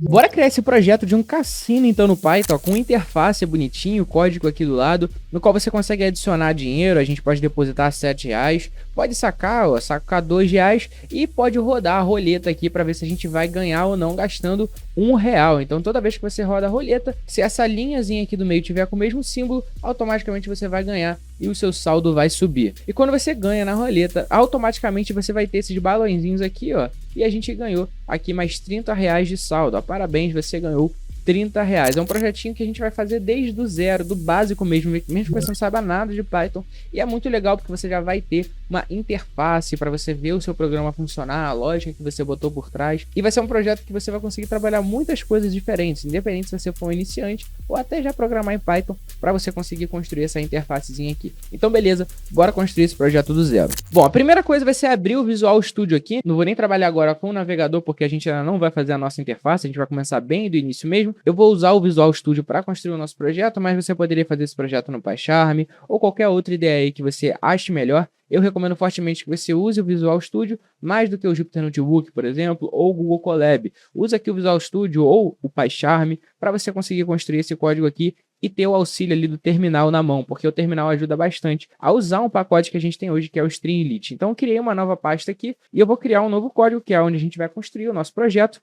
Bora criar esse projeto de um cassino, então, no Python, com interface bonitinho, código aqui do lado, no qual você consegue adicionar dinheiro, a gente pode depositar R$ 7, pode sacar, ó, sacar R$ 2 e pode rodar a roleta aqui para ver se a gente vai ganhar ou não gastando R$ 1. Então, toda vez que você roda a roleta, se essa linhazinha aqui do meio tiver com o mesmo símbolo, automaticamente você vai ganhar e o seu saldo vai subir. E quando você ganha na roleta, automaticamente você vai ter esses balãozinhos aqui, ó, e a gente ganhou aqui mais R$ 30 de saldo. Ó, parabéns, você ganhou R$ 30. É um projetinho que a gente vai fazer desde o zero, do básico mesmo que você não saiba nada de Python. E é muito legal porque você já vai ter uma interface para você ver o seu programa funcionar, a lógica que você botou por trás. E vai ser um projeto que você vai conseguir trabalhar muitas coisas diferentes, independente se você for um iniciante ou até já programar em Python, para você conseguir construir essa interfacezinha aqui. Então beleza, bora construir esse projeto do zero. Bom, a primeira coisa vai ser abrir o Visual Studio aqui. Não vou nem trabalhar agora com o navegador porque a gente ainda não vai fazer a nossa interface, a gente vai começar bem do início mesmo. Eu vou usar o Visual Studio para construir o nosso projeto, mas você poderia fazer esse projeto no PyCharm ou qualquer outra ideia aí que você ache melhor. Eu recomendo fortemente que você use o Visual Studio mais do que o Jupyter Notebook, por exemplo, ou o Google Colab. Use aqui o Visual Studio ou o PyCharm para você conseguir construir esse código aqui e ter o auxílio ali do terminal na mão, porque o terminal ajuda bastante a usar um pacote que a gente tem hoje, que é o Streamlit. Então eu criei uma nova pasta aqui e eu vou criar um novo código, que é onde a gente vai construir o nosso projeto,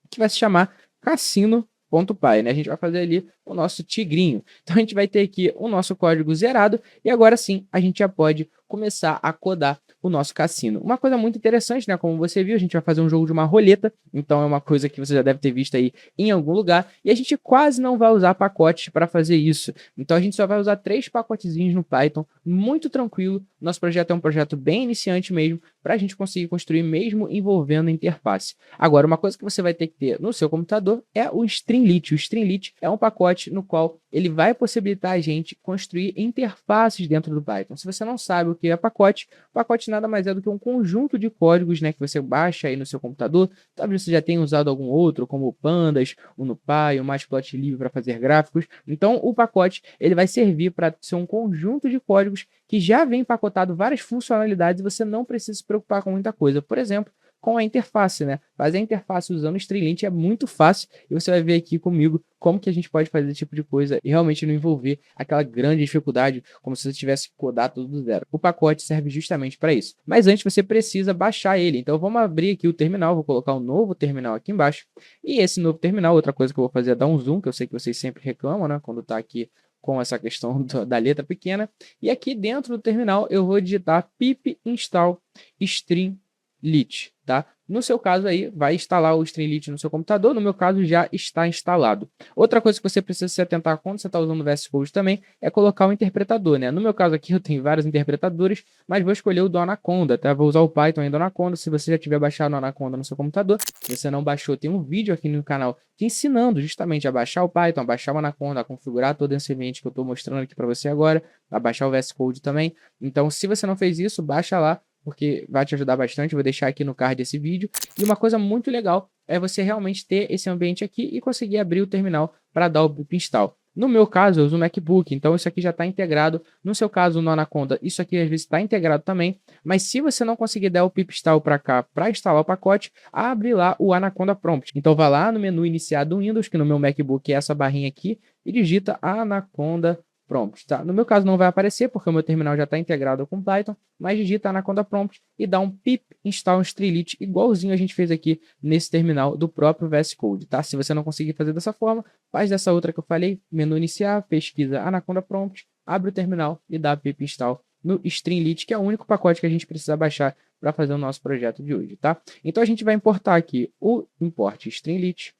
que vai se chamar Cassino.py, né? A gente vai fazer ali o nosso tigrinho. Então a gente vai ter aqui o nosso código zerado e agora sim a gente já pode começar a codar o nosso cassino. Uma coisa muito interessante, né? Como você viu, a gente vai fazer um jogo de uma roleta, então é uma coisa que você já deve ter visto aí em algum lugar, e a gente quase não vai usar pacotes para fazer isso. Então a gente só vai usar 3 pacotezinhos no Python, muito tranquilo. Nosso projeto é um projeto bem iniciante mesmo, para a gente conseguir construir mesmo envolvendo a interface. Agora, uma coisa que você vai ter que ter no seu computador é o Streamlit. O Streamlit é um pacote no qual ele vai possibilitar a gente construir interfaces dentro do Python. Se você não sabe o que é pacote, pacote nada mais é do que um conjunto de códigos, né, que você baixa aí no seu computador. Talvez você já tenha usado algum outro, como o Pandas, o NumPy, o Matplotlib para fazer gráficos. Então, o pacote ele vai servir para ser um conjunto de códigos que já vem empacotado várias funcionalidades e você não precisa se preocupar com muita coisa. Por exemplo, com a interface, né? Fazer a interface usando o Streamlit é muito fácil e você vai ver aqui comigo como que a gente pode fazer esse tipo de coisa e realmente não envolver aquela grande dificuldade como se você tivesse que codar tudo do zero. O pacote serve justamente para isso. Mas antes você precisa baixar ele. Então vamos abrir aqui o terminal, vou colocar um novo terminal aqui embaixo. E esse novo terminal, outra coisa que eu vou fazer é dar um zoom, que eu sei que vocês sempre reclamam, né? Quando está aqui com essa questão da letra pequena. E aqui dentro do terminal eu vou digitar pip install Streamlit, tá? No seu caso aí, vai instalar o Streamlit no seu computador, no meu caso já está instalado. Outra coisa que você precisa se atentar quando você está usando o VS Code também é colocar o interpretador, né? No meu caso aqui eu tenho vários interpretadores, mas vou escolher o do Anaconda, tá? Vou usar o Python aí do Anaconda. Se você já tiver baixado o Anaconda no seu computador, se você não baixou, tem um vídeo aqui no canal te ensinando justamente a baixar o Python, a baixar o Anaconda, a configurar todo esse ambiente que eu estou mostrando aqui para você agora, a baixar o VS Code também. Então, se você não fez isso, baixa lá, porque vai te ajudar bastante. Vou deixar aqui no card esse vídeo. E uma coisa muito legal é você realmente ter esse ambiente aqui e conseguir abrir o terminal para dar o pip install. No meu caso, eu uso o MacBook, então isso aqui já está integrado. No seu caso, no Anaconda, isso aqui às vezes está integrado também. Mas se você não conseguir dar o pip install para cá para instalar o pacote, abre lá o Anaconda Prompt. Então vá lá no menu iniciar do Windows, que no meu MacBook é essa barrinha aqui, e digita Anaconda Prompt, tá? No meu caso não vai aparecer porque o meu terminal já está integrado com Python, mas digita Anaconda Prompt e dá um pip install Streamlit igualzinho a gente fez aqui nesse terminal do próprio VS Code, tá? Se você não conseguir fazer dessa forma, faz dessa outra que eu falei, menu iniciar, pesquisa Anaconda Prompt, abre o terminal e dá pip install no Streamlit, que é o único pacote que a gente precisa baixar para fazer o nosso projeto de hoje, tá? Então a gente vai importar aqui o import Streamlit,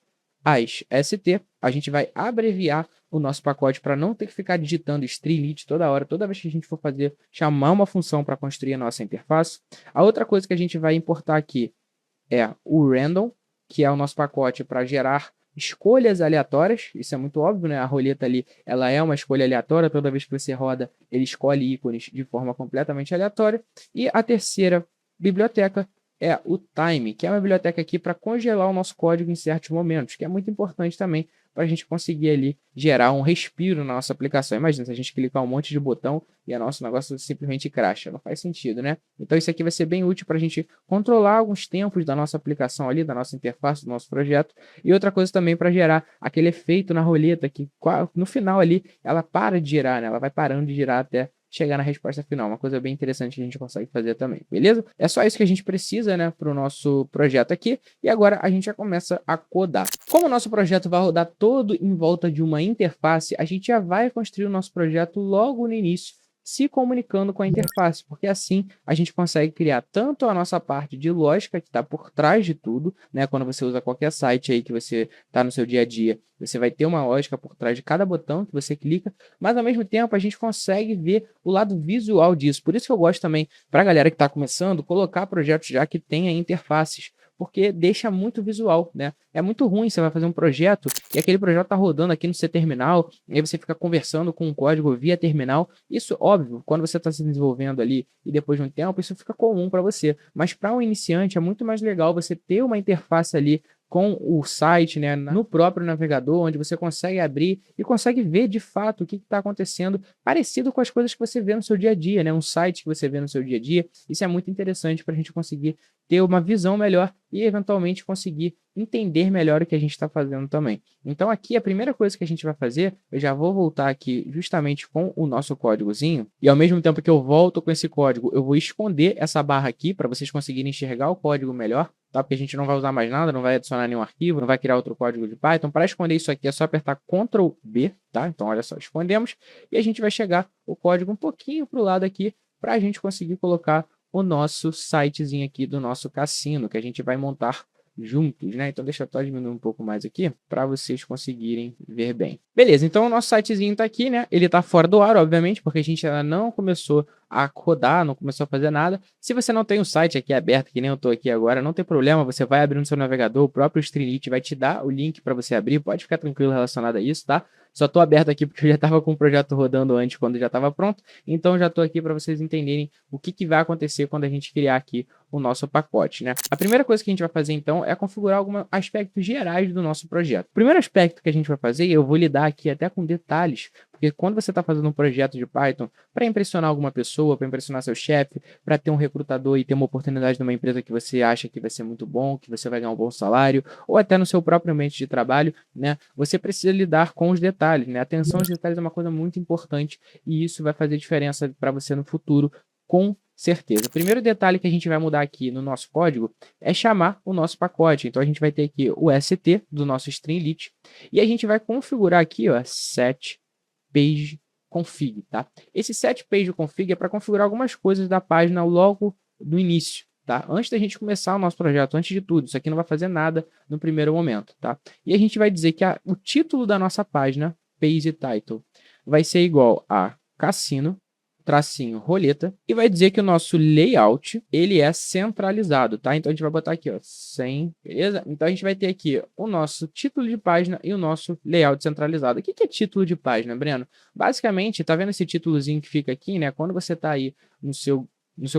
as ST, a gente vai abreviar o nosso pacote para não ter que ficar digitando Streamlit toda hora, toda vez que a gente for fazer, chamar uma função para construir a nossa interface. A outra coisa que a gente vai importar aqui é o random, que é o nosso pacote para gerar escolhas aleatórias. Isso é muito óbvio, né? A roleta ali, ela é uma escolha aleatória, toda vez que você roda, ele escolhe ícones de forma completamente aleatória. E a terceira biblioteca é o Time, que é uma biblioteca aqui para congelar o nosso código em certos momentos, que é muito importante também para a gente conseguir ali gerar um respiro na nossa aplicação. Imagina se a gente clicar um monte de botão e o nosso negócio simplesmente crasha. Não faz sentido, né? Então isso aqui vai ser bem útil para a gente controlar alguns tempos da nossa aplicação ali, da nossa interface, do nosso projeto. E outra coisa também para gerar aquele efeito na roleta que no final ali ela para de girar, né? Ela vai parando de girar até chegar na resposta final. Uma coisa bem interessante que a gente consegue fazer também, beleza? É só isso que a gente precisa, né, para o nosso projeto aqui. E agora a gente já começa a codar. Como o nosso projeto vai rodar todo em volta de uma interface, a gente já vai construir o nosso projeto logo no início, se comunicando com a interface, porque assim a gente consegue criar tanto a nossa parte de lógica que está por trás de tudo, né? Quando você usa qualquer site aí que você está no seu dia a dia, você vai ter uma lógica por trás de cada botão que você clica, mas ao mesmo tempo a gente consegue ver o lado visual disso. Por isso que eu gosto também, para a galera que está começando, colocar projetos já que tenha interfaces, porque deixa muito visual, né? É muito ruim você vai fazer um projeto e aquele projeto tá rodando aqui no seu terminal, e aí você fica conversando com o código via terminal. Isso, óbvio, quando você está se desenvolvendo ali e depois de um tempo, isso fica comum para você. Mas para um iniciante é muito mais legal você ter uma interface ali com o site, né, no próprio navegador, onde você consegue abrir e consegue ver de fato o que está acontecendo, parecido com as coisas que você vê no seu dia a dia, né, um site que você vê no seu dia a dia. Isso é muito interessante para a gente conseguir ter uma visão melhor e eventualmente conseguir entender melhor o que a gente está fazendo também. Então aqui a primeira coisa que a gente vai fazer, eu já vou voltar aqui justamente com o nosso códigozinho, e ao mesmo tempo que eu volto com esse código, eu vou esconder essa barra aqui para vocês conseguirem enxergar o código melhor, tá? Porque a gente não vai usar mais nada, não vai adicionar nenhum arquivo, não vai criar outro código de Python. Para esconder isso aqui é só apertar Ctrl B, tá? Então olha só, escondemos e a gente vai chegar o código um pouquinho para o lado aqui para a gente conseguir colocar o nosso sitezinho aqui do nosso cassino, que a gente vai montar juntos, né? Então deixa eu só diminuir um pouco mais aqui para vocês conseguirem ver bem. Beleza, então o nosso sitezinho tá aqui, né? Ele tá fora do ar, obviamente, porque a gente ainda não começou a rodar, não começou a fazer nada. Se você não tem o site aqui aberto, que nem eu tô aqui agora, não tem problema, você vai abrir no seu navegador, o próprio Streamlit vai te dar o link para você abrir, pode ficar tranquilo relacionado a isso, tá? Só tô aberto aqui porque eu já estava com o projeto rodando antes, quando já estava pronto, então já tô aqui para vocês entenderem o que vai acontecer quando a gente criar aqui o nosso pacote, né? A primeira coisa que a gente vai fazer, então, é configurar alguns aspectos gerais do nosso projeto. O primeiro aspecto que a gente vai fazer, eu vou lidar aqui até com detalhes, porque quando você está fazendo um projeto de Python para impressionar alguma pessoa, para impressionar seu chefe, para ter um recrutador e ter uma oportunidade numa empresa que você acha que vai ser muito bom, que você vai ganhar um bom salário, ou até no seu próprio ambiente de trabalho, né? Você precisa lidar com os detalhes, né? Atenção aos detalhes é uma coisa muito importante e isso vai fazer diferença para você no futuro, com certeza. O primeiro detalhe que a gente vai mudar aqui no nosso código é chamar o nosso pacote. Então a gente vai ter aqui o ST do nosso Streamlit e a gente vai configurar aqui, ó, set page config, tá? Esse set page config é para configurar algumas coisas da página logo no início, tá? Antes da gente começar o nosso projeto, antes de tudo, isso aqui não vai fazer nada no primeiro momento, tá? E a gente vai dizer que o título da nossa página, page title, vai ser igual a cassino tracinho roleta e vai dizer que o nosso layout ele é centralizado, tá? Então a gente vai botar aqui, ó, sem, beleza? Então a gente vai ter aqui o nosso título de página e o nosso layout centralizado. O que é título de página, Breno? Basicamente, tá vendo esse títulozinho que fica aqui, né? Quando você tá aí no seu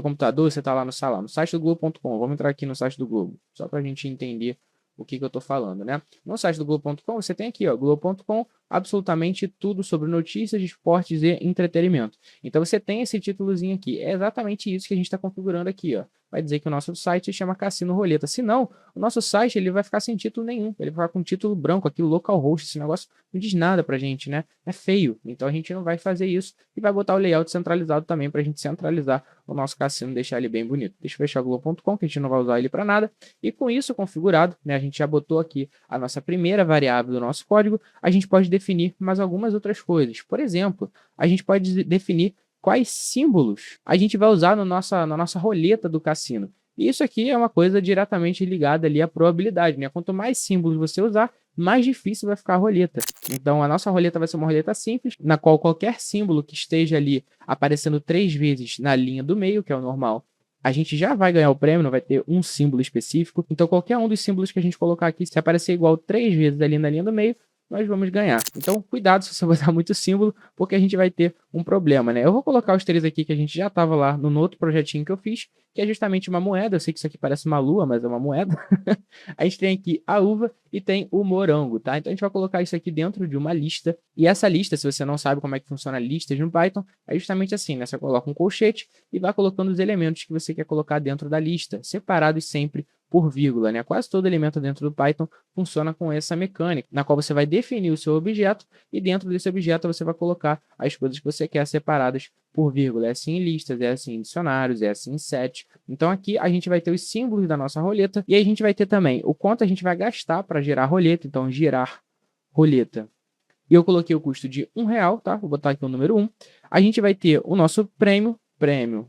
computador, você tá lá no salão, no site do Globo.com. Vamos entrar aqui no site do Globo, só para a gente entender o que eu tô falando, né? No site do Globo.com, você tem aqui, ó, Globo.com, absolutamente tudo sobre notícias, esportes e entretenimento. Então você tem esse títulozinho aqui. É exatamente isso que a gente está configurando aqui, ó. Vai dizer que o nosso site se chama Cassino Roleta. Se não, o nosso site ele vai ficar sem título nenhum. Ele vai ficar com título branco aqui, o localhost. Esse negócio não diz nada pra gente, né? É feio. Então a gente não vai fazer isso. E vai botar o layout centralizado também pra gente centralizar o nosso cassino, deixar ele bem bonito. Deixa eu fechar o Globo.com, que a gente não vai usar ele para nada. E com isso configurado, né? A gente já botou aqui a nossa primeira variável do nosso código. A gente pode definir mais algumas outras coisas. Por exemplo, a gente pode definir quais símbolos a gente vai usar na nossa roleta do cassino. E isso aqui é uma coisa diretamente ligada ali à probabilidade, né? Quanto mais símbolos você usar, mais difícil vai ficar a roleta. Então a nossa roleta vai ser uma roleta simples, na qual qualquer símbolo que esteja ali aparecendo 3 vezes na linha do meio, que é o normal, a gente já vai ganhar o prêmio, não vai ter um símbolo específico. Então qualquer um dos símbolos que a gente colocar aqui, se aparecer igual 3 vezes ali na linha do meio, nós vamos ganhar. Então, cuidado se você botar muito símbolo, porque a gente vai ter um problema, né? Eu vou colocar os 3 aqui que a gente já estava lá no outro projetinho que eu fiz, que é justamente uma moeda. Eu sei que isso aqui parece uma lua, mas é uma moeda. A gente tem aqui a uva e tem o morango, tá? Então a gente vai colocar isso aqui dentro de uma lista. E essa lista, se você não sabe como é que funciona listas no Python, é justamente assim, né? Você coloca um colchete e vai colocando os elementos que você quer colocar dentro da lista, separados sempre por vírgula, né? Quase todo elemento dentro do Python funciona com essa mecânica, na qual você vai definir o seu objeto e dentro desse objeto você vai colocar as coisas que você quer separadas por vírgula. É assim em listas, é assim em dicionários, é assim em set. Então aqui a gente vai ter os símbolos da nossa roleta e aí a gente vai ter também o quanto a gente vai gastar para gerar roleta. Então girar roleta. E eu coloquei o custo de R$1, tá? Vou botar aqui o número 1. A gente vai ter o nosso prêmio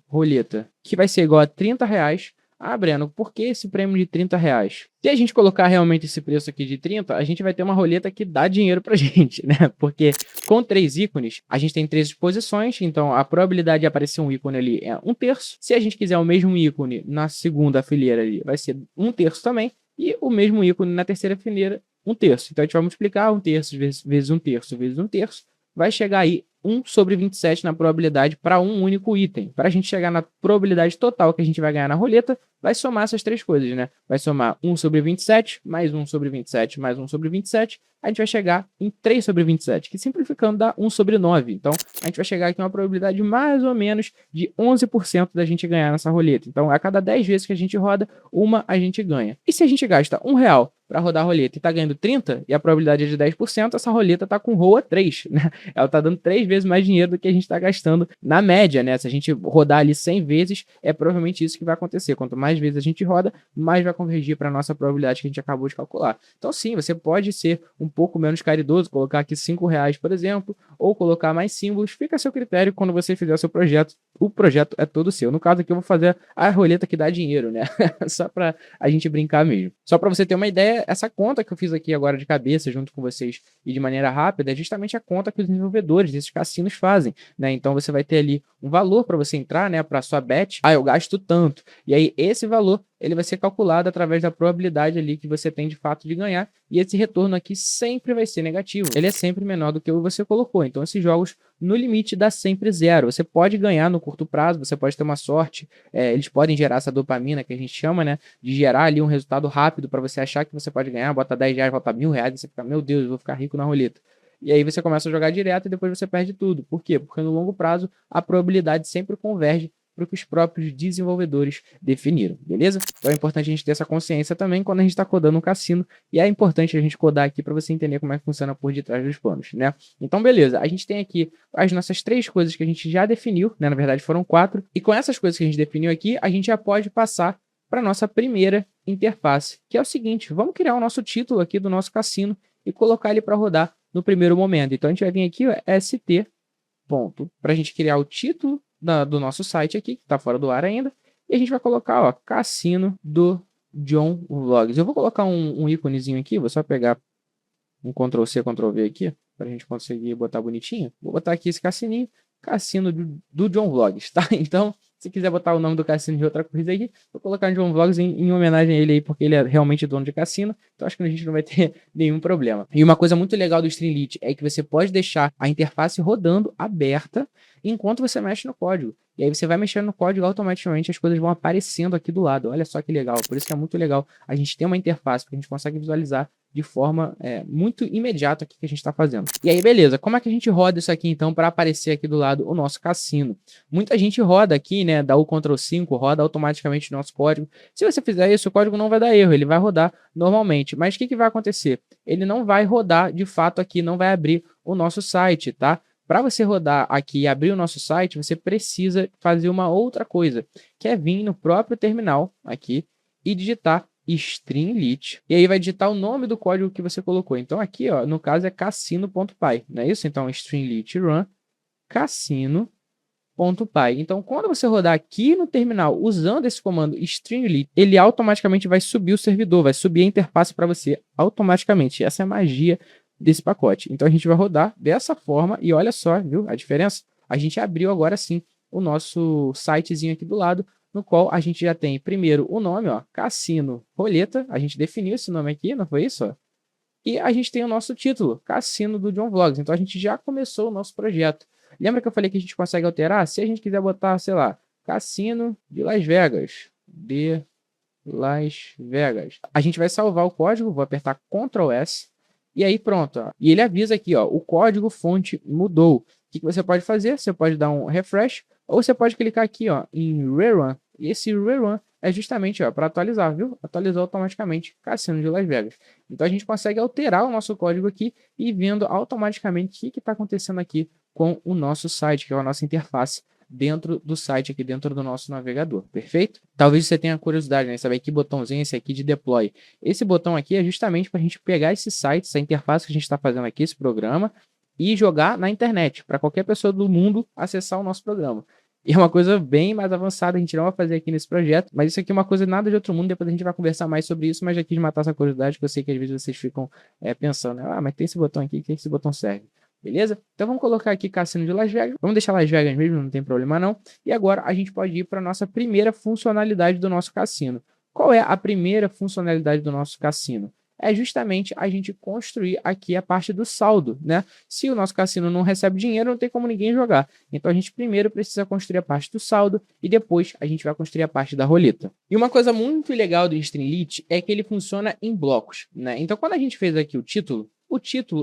roleta, que vai ser igual a R$30. Ah, Breno, por que esse prêmio de R$30? Se a gente colocar realmente esse preço aqui de 30, a gente vai ter uma roleta que dá dinheiro pra gente, né? Porque com 3 ícones, a gente tem 3 exposições, então a probabilidade de aparecer um ícone ali é 1/3. Se a gente quiser o mesmo ícone na segunda fileira ali, vai ser 1/3 também. E o mesmo ícone na terceira fileira, 1/3. Então a gente vai multiplicar 1/3 vezes 1/3 vezes 1/3. Vai chegar aí 1/27 na probabilidade para um único item. Para a gente chegar na probabilidade total que a gente vai ganhar na roleta, vai somar essas 3 coisas, né? Vai somar 1/27, mais 1/27, mais 1/27. A gente vai chegar em 3/27, que simplificando dá 1/9. Então, a gente vai chegar aqui em uma probabilidade mais ou menos de 11% da gente ganhar nessa roleta. Então, a cada 10 vezes que a gente roda, uma a gente ganha. E se a gente gasta R$1 para rodar a roleta e está ganhando 30, e a probabilidade é de 10%, essa roleta está com ROA 3, né? Ela está dando 3 vezes mais dinheiro do que a gente está gastando na média, né? Se a gente rodar ali 100 vezes, é provavelmente isso que vai acontecer. Quanto mais vezes a gente roda, mais vai convergir para a nossa probabilidade que a gente acabou de calcular. Então, sim, você pode ser um pouco menos caridoso, colocar aqui R$5, por exemplo, ou colocar mais símbolos. Fica a seu critério quando você fizer o seu projeto. O projeto é todo seu. No caso aqui, eu vou fazer a roleta que dá dinheiro, né? Só para a gente brincar mesmo. Só para você ter uma ideia, essa conta que eu fiz aqui agora de cabeça junto com vocês e de maneira rápida é justamente a conta que os desenvolvedores desses cassinos fazem, né? Então você vai ter ali um valor para você entrar, né, para sua bet. Ah, eu gasto tanto. E aí esse valor ele vai ser calculado através da probabilidade ali que você tem de fato de ganhar, e esse retorno aqui sempre vai ser negativo. Ele é sempre menor do que o que você colocou. Então esses jogos no limite dá sempre 0. Você pode ganhar no curto prazo, você pode ter uma sorte, eles podem gerar essa dopamina que a gente chama, né, de gerar ali um resultado rápido para você achar que você pode ganhar, bota R$10, volta R$1.000, e você fica, meu Deus, eu vou ficar rico na roleta. E aí você começa a jogar direto e depois você perde tudo. Por quê? Porque no longo prazo a probabilidade sempre converge para o que os próprios desenvolvedores definiram, beleza? Então é importante a gente ter essa consciência também quando a gente está codando um cassino, e é importante a gente codar aqui para você entender como é que funciona por detrás dos panos, né? Então beleza, a gente tem aqui as nossas 3 coisas que a gente já definiu, né? Na verdade foram 4, e com essas coisas que a gente definiu aqui, a gente já pode passar para a nossa primeira interface, que é o seguinte: vamos criar o nosso título aqui do nosso cassino e colocar ele para rodar no primeiro momento. Então a gente vai vir aqui, ó, st, ponto, para a gente criar o título do nosso site aqui, que está fora do ar ainda, e a gente vai colocar, ó, cassino do John Vlogs. Eu vou colocar um íconezinho aqui, vou só pegar um Ctrl+C, Ctrl+V aqui, para a gente conseguir botar bonitinho. Vou botar aqui esse cassininho, cassino do John Vlogs, tá? Então, se quiser botar o nome do cassino de outra coisa aí, vou colocar John Vlogs em homenagem a ele aí, porque ele é realmente dono de cassino, então acho que a gente não vai ter nenhum problema. E uma coisa muito legal do Streamlit é que você pode deixar a interface rodando aberta enquanto você mexe no código. E aí você vai mexendo no código, automaticamente as coisas vão aparecendo aqui do lado. Olha só que legal, por isso que é muito legal a gente ter uma interface, porque a gente consegue visualizar de forma muito imediata o que a gente está fazendo. E aí, beleza, como é que a gente roda isso aqui, então, para aparecer aqui do lado o nosso cassino? Muita gente roda aqui, né, dá o Ctrl+5, roda automaticamente o nosso código. Se você fizer isso, o código não vai dar erro, ele vai rodar normalmente. Mas o que vai acontecer? Ele não vai rodar, de fato, aqui, não vai abrir o nosso site, tá? Para você rodar aqui e abrir o nosso site, você precisa fazer uma outra coisa, que é vir no próprio terminal aqui e digitar Streamlit, e aí vai digitar o nome do código que você colocou. Então aqui, ó, no caso é cassino.py, não é isso? Então Streamlit run cassino.py. Então quando você rodar aqui no terminal usando esse comando Streamlit, ele automaticamente vai subir o servidor, vai subir a interface para você automaticamente. Essa é a magia desse pacote. Então a gente vai rodar dessa forma e olha só, viu a diferença? A gente abriu agora sim o nosso sitezinho aqui do lado, no qual a gente já tem primeiro o nome, ó, Cassino Roleta. A gente definiu esse nome aqui, não foi isso? Ó? E a gente tem o nosso título, Cassino do John Vlogs. Então a gente já começou o nosso projeto. Lembra que eu falei que a gente consegue alterar? Se a gente quiser botar, sei lá, Cassino de Las Vegas. De Las Vegas. A gente vai salvar o código, vou apertar Ctrl S. E aí pronto. Ó. E ele avisa aqui, ó, o código fonte mudou. O que você pode fazer? Você pode dar um refresh. Ou você pode clicar aqui, ó, em Rerun. E esse Rerun é justamente para atualizar, viu? Atualizou automaticamente Cassino de Las Vegas. Então a gente consegue alterar o nosso código aqui e vendo automaticamente o que está acontecendo aqui com o nosso site, que é a nossa interface dentro do site aqui, dentro do nosso navegador, perfeito? Talvez você tenha curiosidade, né? Saber que botãozinho é esse aqui de deploy. Esse botão aqui é justamente para a gente pegar esse site, essa interface que a gente está fazendo aqui, esse programa, e jogar na internet, para qualquer pessoa do mundo acessar o nosso programa. E é uma coisa bem mais avançada, a gente não vai fazer aqui nesse projeto, mas isso aqui é uma coisa nada de outro mundo, depois a gente vai conversar mais sobre isso, mas já quis matar essa curiosidade, que eu sei que às vezes vocês ficam pensando, né? Ah, mas tem esse botão aqui, o que esse botão serve? Beleza? Então vamos colocar aqui Cassino de Las Vegas, vamos deixar Las Vegas mesmo, não tem problema não, e agora a gente pode ir para a nossa primeira funcionalidade do nosso cassino. Qual é a primeira funcionalidade do nosso cassino? É justamente a gente construir aqui a parte do saldo, né? Se o nosso cassino não recebe dinheiro, não tem como ninguém jogar. Então a gente primeiro precisa construir a parte do saldo e depois a gente vai construir a parte da roleta. E uma coisa muito legal do Streamlit é que ele funciona em blocos, né? Então quando a gente fez aqui o título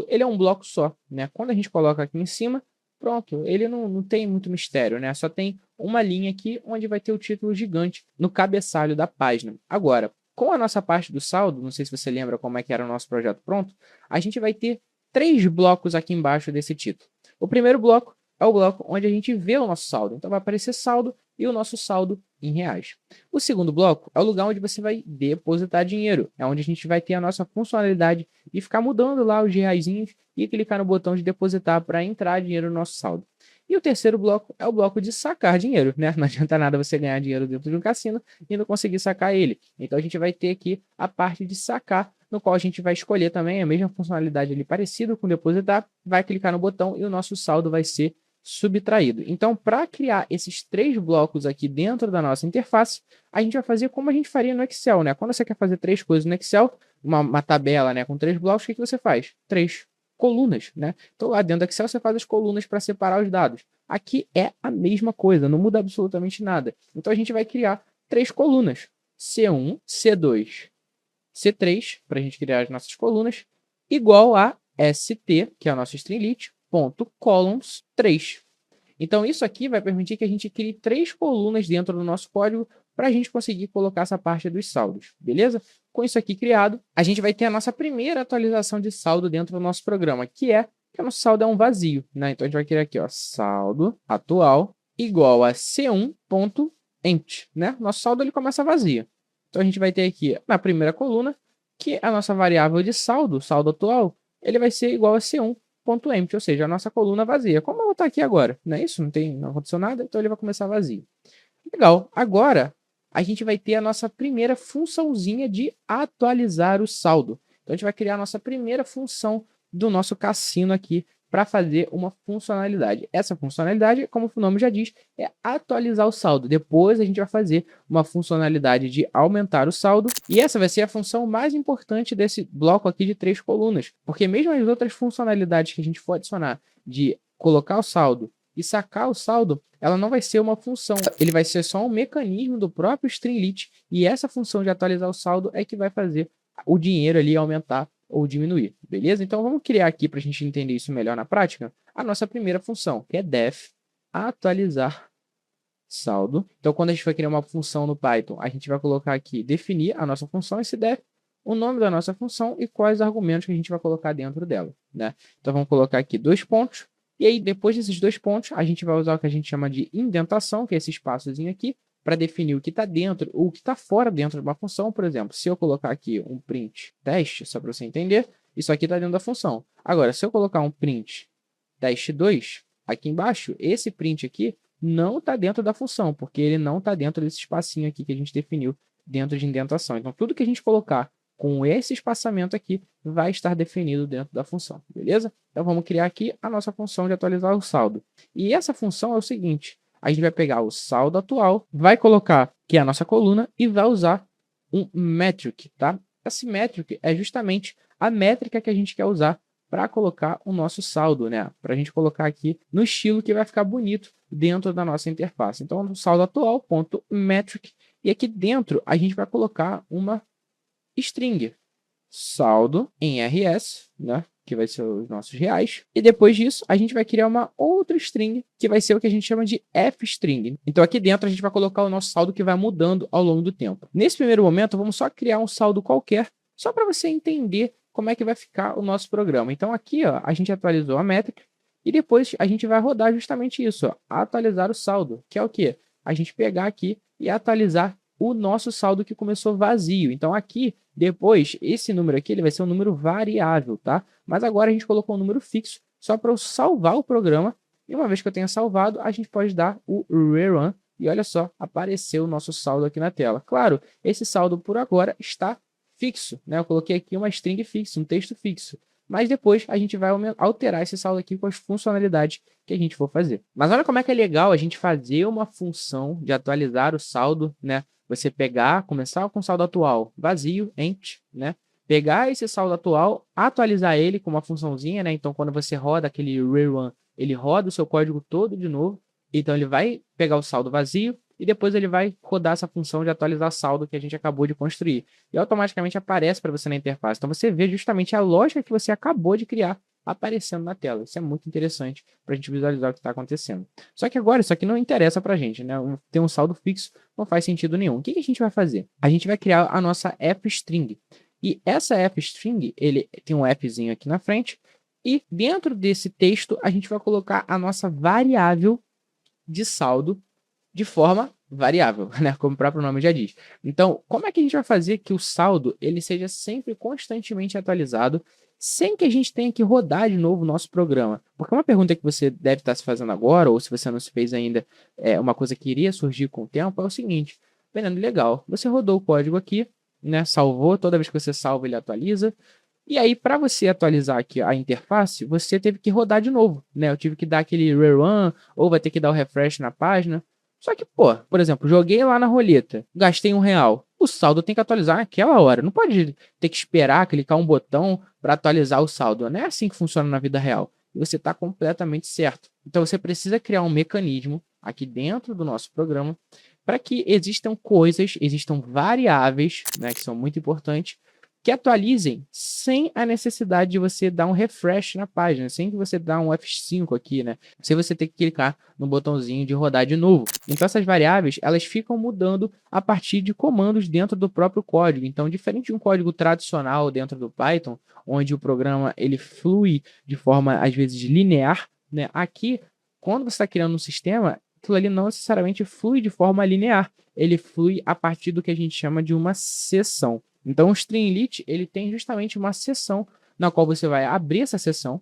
ele é um bloco só, né? Quando a gente coloca aqui em cima, pronto, ele não tem muito mistério, né? Só tem uma linha aqui onde vai ter o título gigante no cabeçalho da página. Agora, com a nossa parte do saldo, não sei se você lembra como é que era o nosso projeto pronto, a gente vai ter 3 blocos aqui embaixo desse título. O primeiro bloco é o bloco onde a gente vê o nosso saldo. Então vai aparecer saldo e o nosso saldo em reais. O segundo bloco é o lugar onde você vai depositar dinheiro. É onde a gente vai ter a nossa funcionalidade de ficar mudando lá os reaisinhos e clicar no botão de depositar para entrar dinheiro no nosso saldo. E o terceiro bloco é o bloco de sacar dinheiro, né? Não adianta nada você ganhar dinheiro dentro de um cassino e não conseguir sacar ele. Então a gente vai ter aqui a parte de sacar, no qual a gente vai escolher também a mesma funcionalidade ali, parecido com depositar, vai clicar no botão e o nosso saldo vai ser subtraído. Então, para criar esses 3 blocos aqui dentro da nossa interface, a gente vai fazer como a gente faria no Excel, né? Quando você quer fazer 3 coisas no Excel, uma tabela, né, com 3 blocos, o que você faz? 3 colunas, né? Então, lá dentro do Excel, você faz as colunas para separar os dados. Aqui é a mesma coisa, não muda absolutamente nada. Então, a gente vai criar 3 colunas. C1, C2, C3, para a gente criar as nossas colunas, igual a ST, que é a nossa Streamlit, .columns 3. Então, isso aqui vai permitir que a gente crie 3 colunas dentro do nosso código para a gente conseguir colocar essa parte dos saldos, beleza? Com isso aqui criado, a gente vai ter a nossa primeira atualização de saldo dentro do nosso programa, que o nosso saldo é um vazio, né? Então, a gente vai criar aqui, ó, saldo atual igual a c1.empty, né? Nosso saldo ele começa vazio. Então, a gente vai ter aqui na primeira coluna que a nossa variável de saldo, saldo atual, ele vai ser igual a c1.empty, ou seja, a nossa coluna vazia. Como ela está aqui agora, não é isso? Não aconteceu nada, então ele vai começar vazio. Legal. Agora, a gente vai ter a nossa primeira funçãozinha de atualizar o saldo. Então, a gente vai criar a nossa primeira função do nosso cassino aqui para fazer uma funcionalidade. Essa funcionalidade, como o nome já diz, é atualizar o saldo. Depois a gente vai fazer uma funcionalidade de aumentar o saldo. E essa vai ser a função mais importante desse bloco aqui de 3 colunas. Porque mesmo as outras funcionalidades que a gente for adicionar de colocar o saldo e sacar o saldo, ela não vai ser uma função. Ele vai ser só um mecanismo do próprio Streamlit. E essa função de atualizar o saldo é que vai fazer o dinheiro ali aumentar ou diminuir, beleza? Então vamos criar aqui para a gente entender isso melhor na prática, a nossa primeira função, que é def atualizar saldo. Então quando a gente vai criar uma função no Python, a gente vai colocar aqui, definir a nossa função, esse def, o nome da nossa função e quais argumentos que a gente vai colocar dentro dela, né? Então vamos colocar aqui 2 pontos, e aí depois desses 2 pontos, a gente vai usar o que a gente chama de indentação, que é esse espaçozinho aqui, para definir o que está dentro ou o que está fora dentro de uma função. Por exemplo, se eu colocar aqui um print teste, só para você entender, isso aqui está dentro da função. Agora, se eu colocar um print teste2, aqui embaixo, esse print aqui não está dentro da função, porque ele não está dentro desse espacinho aqui que a gente definiu dentro de indentação. Então, tudo que a gente colocar com esse espaçamento aqui vai estar definido dentro da função, beleza? Então, vamos criar aqui a nossa função de atualizar o saldo. E essa função é o seguinte: a gente vai pegar o saldo atual, vai colocar aqui a nossa coluna e vai usar um metric, tá? Esse metric é justamente a métrica que a gente quer usar para colocar o nosso saldo, né? Para a gente colocar aqui no estilo que vai ficar bonito dentro da nossa interface. Então, o saldo atual, ponto metric, e aqui dentro a gente vai colocar uma string, saldo em RS, né? Que vai ser os nossos reais. E depois disso, a gente vai criar uma outra string, que vai ser o que a gente chama de fstring. Então, aqui dentro, a gente vai colocar o nosso saldo que vai mudando ao longo do tempo. Nesse primeiro momento, vamos só criar um saldo qualquer, só para você entender como é que vai ficar o nosso programa. Então, aqui, ó, a gente atualizou a métrica e depois a gente vai rodar justamente isso, ó, atualizar o saldo, que é o quê? A gente pegar aqui e atualizar o nosso saldo que começou vazio. Então, aqui, depois, esse número aqui ele vai ser um número variável, tá? Mas agora a gente colocou um número fixo só para eu salvar o programa. E uma vez que eu tenha salvado, a gente pode dar o rerun. E olha só, apareceu o nosso saldo aqui na tela. Claro, esse saldo por agora está fixo, né? Eu coloquei aqui uma string fixa, um texto fixo. Mas depois a gente vai alterar esse saldo aqui com as funcionalidades que a gente for fazer. Mas olha como é que é legal a gente fazer uma função de atualizar o saldo, né? Você pegar, começar com o saldo atual vazio, ent, né? Pegar esse saldo atual, atualizar ele com uma funçãozinha, né? Então, quando você roda aquele rerun, ele roda o seu código todo de novo. Então, ele vai pegar o saldo vazio e depois ele vai rodar essa função de atualizar saldo que a gente acabou de construir. E automaticamente aparece para você na interface. Então, você vê justamente a lógica que você acabou de criar aparecendo na tela. Isso é muito interessante para a gente visualizar o que está acontecendo. Só que agora isso aqui não interessa para a gente, né? Ter um saldo fixo não faz sentido nenhum. O que a gente vai fazer? A gente vai criar a nossa fstring. E essa fstring, ele tem um fzinho aqui na frente. E dentro desse texto, a gente vai colocar a nossa variável de saldo de forma variável, né? Como o próprio nome já diz. Então, como é que a gente vai fazer que o saldo ele seja sempre constantemente atualizado, sem que a gente tenha que rodar de novo o nosso programa? Porque uma pergunta que você deve estar se fazendo agora, ou se você não se fez ainda, uma coisa que iria surgir com o tempo, é o seguinte: Fernando, legal, você rodou o código aqui, né? Salvou, toda vez que você salva, ele atualiza. E aí, para você atualizar aqui a interface, você teve que rodar de novo, né? Eu tive que dar aquele rerun, ou vai ter que dar o refresh na página. Só que, pô, por exemplo, joguei lá na roleta, gastei R$ 1. O saldo tem que atualizar naquela hora. Não pode ter que esperar, clicar um botão para atualizar o saldo. Não é assim que funciona na vida real. E você está completamente certo. Então, você precisa criar um mecanismo aqui dentro do nosso programa para que existam coisas, existam variáveis, né, que são muito importantes, que atualizem sem a necessidade de você dar um refresh na página, sem que você dar um F5 aqui, né? Sem você ter que clicar no botãozinho de rodar de novo. Então, essas variáveis, elas ficam mudando a partir de comandos dentro do próprio código. Então, diferente de um código tradicional dentro do Python, onde o programa ele flui de forma, às vezes, linear, né? Aqui, quando você está criando um sistema, aquilo ali não necessariamente flui de forma linear. Ele flui a partir do que a gente chama de uma seção. Então, o Streamlit, ele tem justamente uma seção na qual você vai abrir essa seção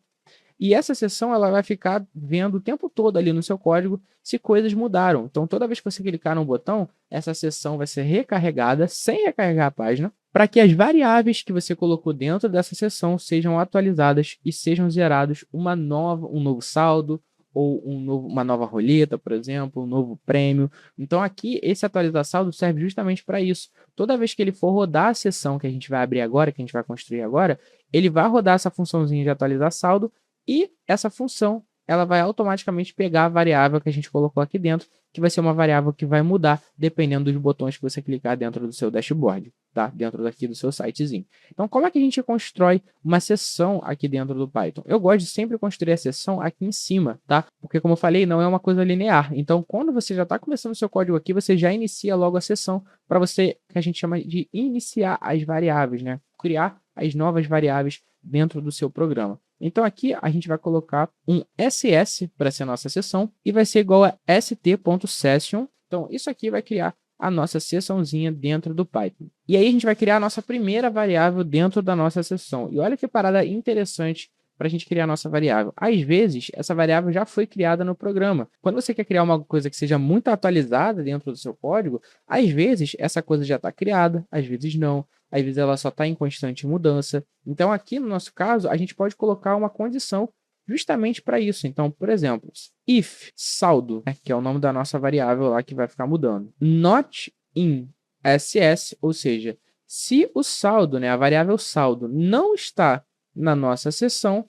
e essa seção ela vai ficar vendo o tempo todo ali no seu código se coisas mudaram. Então, toda vez que você clicar no botão, essa seção vai ser recarregada sem recarregar a página para que as variáveis que você colocou dentro dessa seção sejam atualizadas e sejam zerados um novo saldo, ou uma nova roleta, por exemplo, um novo prêmio. Então aqui, esse atualizar saldo serve justamente para isso. Toda vez que ele for rodar a seção que a gente vai abrir agora, que a gente vai construir agora, ele vai rodar essa funçãozinha de atualizar saldo e essa função ela vai automaticamente pegar a variável que a gente colocou aqui dentro, que vai ser uma variável que vai mudar dependendo dos botões que você clicar dentro do seu dashboard, tá? Dentro daqui do seu sitezinho. Então, como é que a gente constrói uma seção aqui dentro do Python? Eu gosto de sempre construir a seção aqui em cima, tá? Porque, como eu falei, não é uma coisa linear. Então, quando você já está começando o seu código aqui, você já inicia logo a seção para você, que a gente chama de iniciar as variáveis, né? Criar as novas variáveis dentro do seu programa. Então aqui a gente vai colocar um ss para ser a nossa seção e vai ser igual a st.session. Então isso aqui vai criar a nossa seçãozinha dentro do Python. E aí a gente vai criar a nossa primeira variável dentro da nossa seção. E olha que parada interessante para a gente criar a nossa variável. Às vezes, essa variável já foi criada no programa. Quando você quer criar uma coisa que seja muito atualizada dentro do seu código, às vezes essa coisa já está criada, às vezes não. Às vezes ela só está em constante mudança. Então aqui no nosso caso, a gente pode colocar uma condição justamente para isso. Então, por exemplo, if saldo, né, que é o nome da nossa variável lá que vai ficar mudando, not in ss, ou seja, Se o saldo, né, a variável saldo, não está na nossa seção,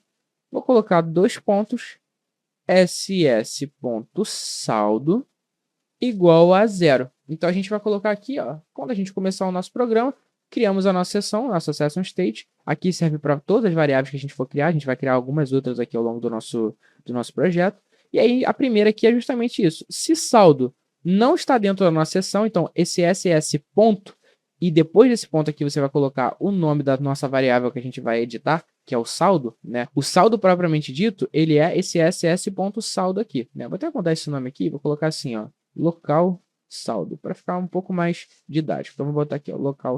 vou colocar dois pontos, ss.saldo igual a zero. Então, a gente vai colocar aqui, ó, quando a gente começar o nosso programa, criamos a nossa seção, nossa session state. Aqui serve para todas as variáveis que a gente for criar. A gente vai criar algumas outras aqui ao longo do nosso projeto. E aí, a primeira aqui é justamente isso. Se saldo não está dentro da nossa seção, então esse ss ponto, e depois desse ponto aqui você vai colocar o nome da nossa variável que a gente vai editar, que é o saldo, né? O saldo propriamente dito, ele é esse ss.saldo aqui, né? Vou até mudar esse nome aqui, vou colocar assim, ó, local saldo, para ficar um pouco mais didático. Então, vou botar aqui, ó, local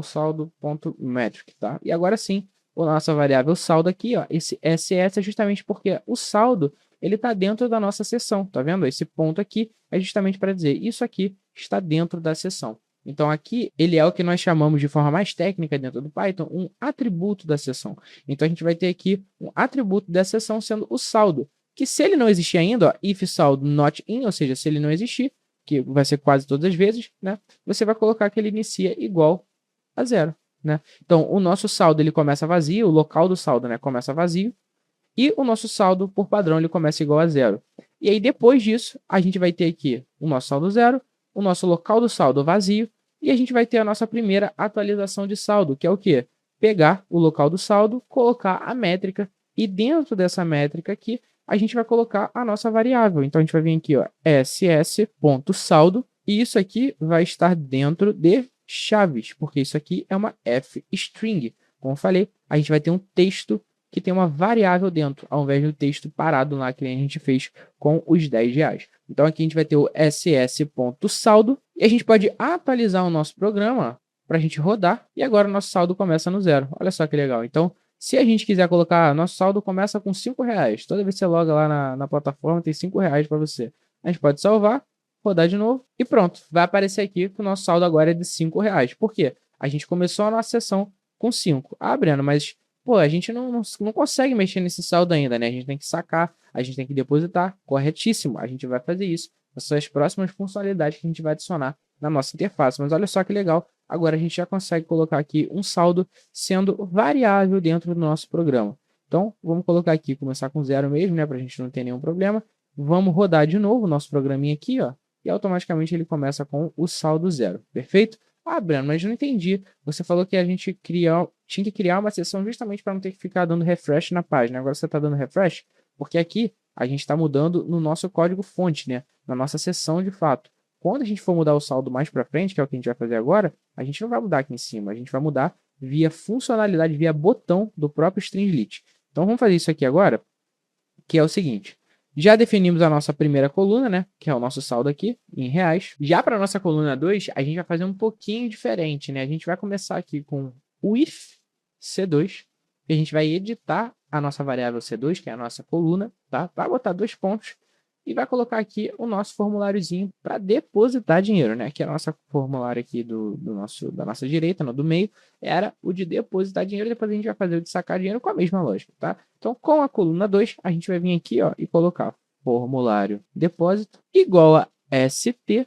saldo.metric, tá? E agora sim, a nossa variável saldo aqui, ó, esse ss é justamente porque o saldo, ele está dentro da nossa seção, tá vendo? Esse ponto aqui é justamente para dizer, isso aqui está dentro da seção. Então, aqui, ele é o que nós chamamos de forma mais técnica dentro do Python, um atributo da seção. Então, a gente vai ter aqui um atributo da seção sendo o saldo, que se ele não existir ainda, ó, if saldo not in, ou seja, se ele não existir, que vai ser quase todas as vezes, né, você vai colocar que ele inicia igual a zero, né? Então, o nosso saldo ele começa vazio, o local do saldo, né, começa vazio, e o nosso saldo, por padrão, ele começa igual a zero. E aí, depois disso, a gente vai ter aqui o nosso saldo zero, o nosso local do saldo vazio, e a gente vai ter a nossa primeira atualização de saldo, que é o quê? Pegar o local do saldo, colocar a métrica, e dentro dessa métrica aqui, a gente vai colocar a nossa variável. Então, a gente vai vir aqui, ó, ss.saldo, e isso aqui vai estar dentro de chaves, porque isso aqui é uma f-string. Como eu falei, a gente vai ter um texto que tem uma variável dentro, ao invés do texto parado lá que a gente fez com os R$10. Então, aqui a gente vai ter o ss.saldo, e a gente pode atualizar o nosso programa para a gente rodar, e agora o nosso saldo começa no zero. Olha só que legal. Então, se a gente quiser colocar, nosso saldo começa com R$5. Toda vez que você loga lá na plataforma, tem R$5 para você. A gente pode salvar, rodar de novo e pronto. Vai aparecer aqui que o nosso saldo agora é de R$5. Por quê? A gente começou a nossa sessão com 5. Ah, Breno, mas pô, a gente não consegue mexer nesse saldo ainda, né? A gente tem que sacar, a gente tem que depositar. Corretíssimo. A gente vai fazer isso. Essas são as próximas funcionalidades que a gente vai adicionar na nossa interface. Mas olha só que legal. Agora a gente já consegue colocar aqui um saldo sendo variável dentro do nosso programa. Então, vamos colocar aqui, começar com zero mesmo, né? Para a gente não ter nenhum problema. Vamos rodar de novo o nosso programinha aqui, ó. E automaticamente ele começa com o saldo zero. Perfeito? Ah, Breno, mas eu não entendi. Você falou que a gente tinha que criar uma seção justamente para não ter que ficar dando refresh na página. Agora você está dando refresh? Porque aqui a gente está mudando no nosso código fonte, né? Na nossa seção de fato. Quando a gente for mudar o saldo mais para frente, que é o que a gente vai fazer agora, a gente não vai mudar aqui em cima. A gente vai mudar via funcionalidade, via botão do próprio Stringlit. Então vamos fazer isso aqui agora, que é o seguinte. Já definimos a nossa primeira coluna, né? Que é o nosso saldo aqui, em reais. Já para a nossa coluna 2, a gente vai fazer um pouquinho diferente, né? A gente vai começar aqui com o if C2. E a gente vai editar a nossa variável C2, que é a nossa coluna, tá? Vai botar 2 pontos. E vai colocar aqui o nosso formuláriozinho para depositar dinheiro, né? Que é o nosso formulário aqui da nossa direita, no do meio, era o de depositar dinheiro. Depois a gente vai fazer o de sacar dinheiro com a mesma lógica, tá? Então, com a coluna 2, a gente vai vir aqui, ó, e colocar formulário depósito igual a st.number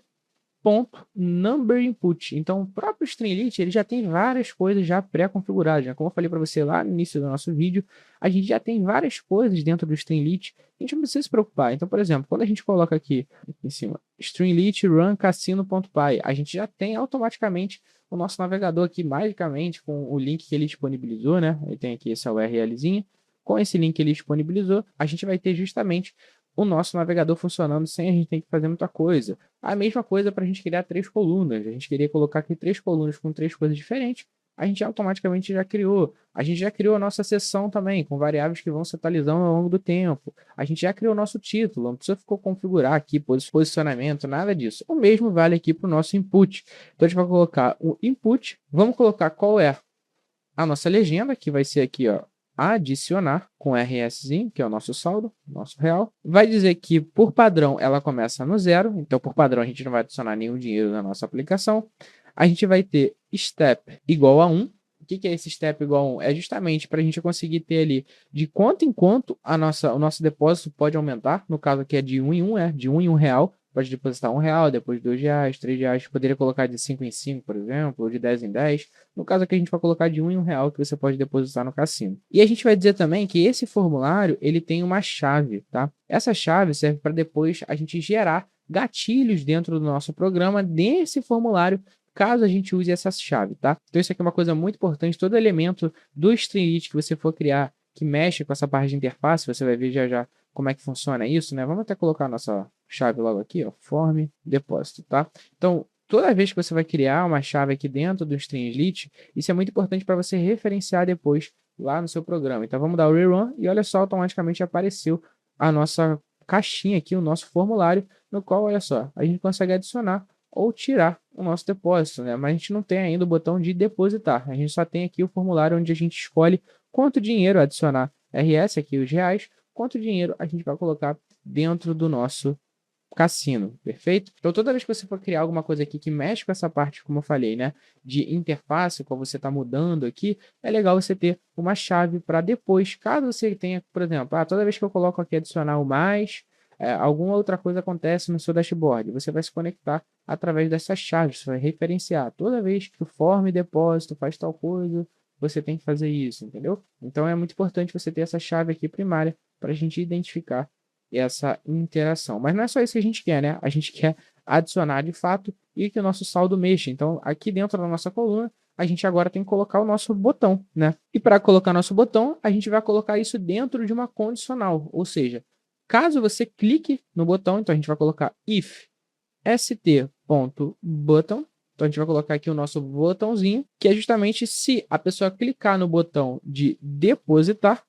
input. Então, o próprio Stringlit, ele já tem várias coisas já pré-configuradas, né? Como eu falei para você lá no início do nosso vídeo, a gente já tem várias coisas dentro do Stringlit. A gente não precisa se preocupar. Então, por exemplo, quando a gente coloca aqui em cima, Stringlit run cassino.py, a gente já tem automaticamente o nosso navegador aqui, magicamente, com o link que ele disponibilizou, né? Ele tem aqui essa URLzinha. Com esse link que ele disponibilizou, a gente vai ter justamente o nosso navegador funcionando sem a gente ter que fazer muita coisa. A mesma coisa para a gente criar 3 colunas. A gente queria colocar aqui 3 colunas com 3 coisas diferentes. A gente automaticamente já criou. A gente já criou a nossa seção também, com variáveis que vão se atualizando ao longo do tempo. A gente já criou o nosso título, não precisa configurar aqui posicionamento, nada disso. O mesmo vale aqui para o nosso input. Então a gente vai colocar o input, vamos colocar qual é a nossa legenda, que vai ser aqui, ó, adicionar com RSzinho, que é o nosso saldo, nosso real. Vai dizer que, por padrão, ela começa no zero. Então, por padrão, a gente não vai adicionar nenhum dinheiro na nossa aplicação. A gente vai ter step igual a 1. O que é esse step igual a 1? É justamente para a gente conseguir ter ali de quanto em quanto o nosso depósito pode aumentar. No caso aqui é de 1 em 1, de 1 em 1 real. pode depositar R$ 1, depois R$ 2, R$ 3, poderia colocar de 5 em 5, por exemplo, ou de 10 em 10. No caso aqui a gente vai colocar de R$ 1 em R$ 1 que você pode depositar no cassino. E a gente vai dizer também que esse formulário, ele tem uma chave, tá? Essa chave serve para depois a gente gerar gatilhos dentro do nosso programa nesse formulário, caso a gente use essa chave, tá? Então isso aqui é uma coisa muito importante, todo elemento do Streamlit que você for criar, que mexe com essa parte de interface, você vai ver já já como é que funciona isso, né? Vamos até colocar a nossa chave logo aqui, ó, form depósito, tá? Então, toda vez que você vai criar uma chave aqui dentro do Streamlit, isso é muito importante para você referenciar depois lá no seu programa. Então, vamos dar o rerun e olha só, automaticamente apareceu a nossa caixinha aqui, o nosso formulário, no qual, olha só, a gente consegue adicionar ou tirar o nosso depósito, né? Mas a gente não tem ainda o botão de depositar. A gente só tem aqui o formulário onde a gente escolhe quanto dinheiro adicionar RS, aqui os reais, quanto dinheiro a gente vai colocar dentro do nosso cassino, perfeito? Então, toda vez que você for criar alguma coisa aqui que mexe com essa parte, como eu falei, né, de interface, qual você está mudando aqui, é legal você ter uma chave para depois, caso você tenha, por exemplo, toda vez que eu coloco aqui adicionar o mais, alguma outra coisa acontece no seu dashboard, você vai se conectar através dessa chave, você vai referenciar. Toda vez que o form depósito faz tal coisa, você tem que fazer isso, entendeu? Então, é muito importante você ter essa chave aqui primária para a gente identificar essa interação. Mas não é só isso que a gente quer, né? A gente quer adicionar de fato e que o nosso saldo mexa. Então, aqui dentro da nossa coluna, a gente agora tem que colocar o nosso botão, né? E para colocar nosso botão, a gente vai colocar isso dentro de uma condicional. Ou seja, caso você clique no botão, então a gente vai colocar if st.button. Então, a gente vai colocar aqui o nosso botãozinho, que é justamente se a pessoa clicar no botão de depositar.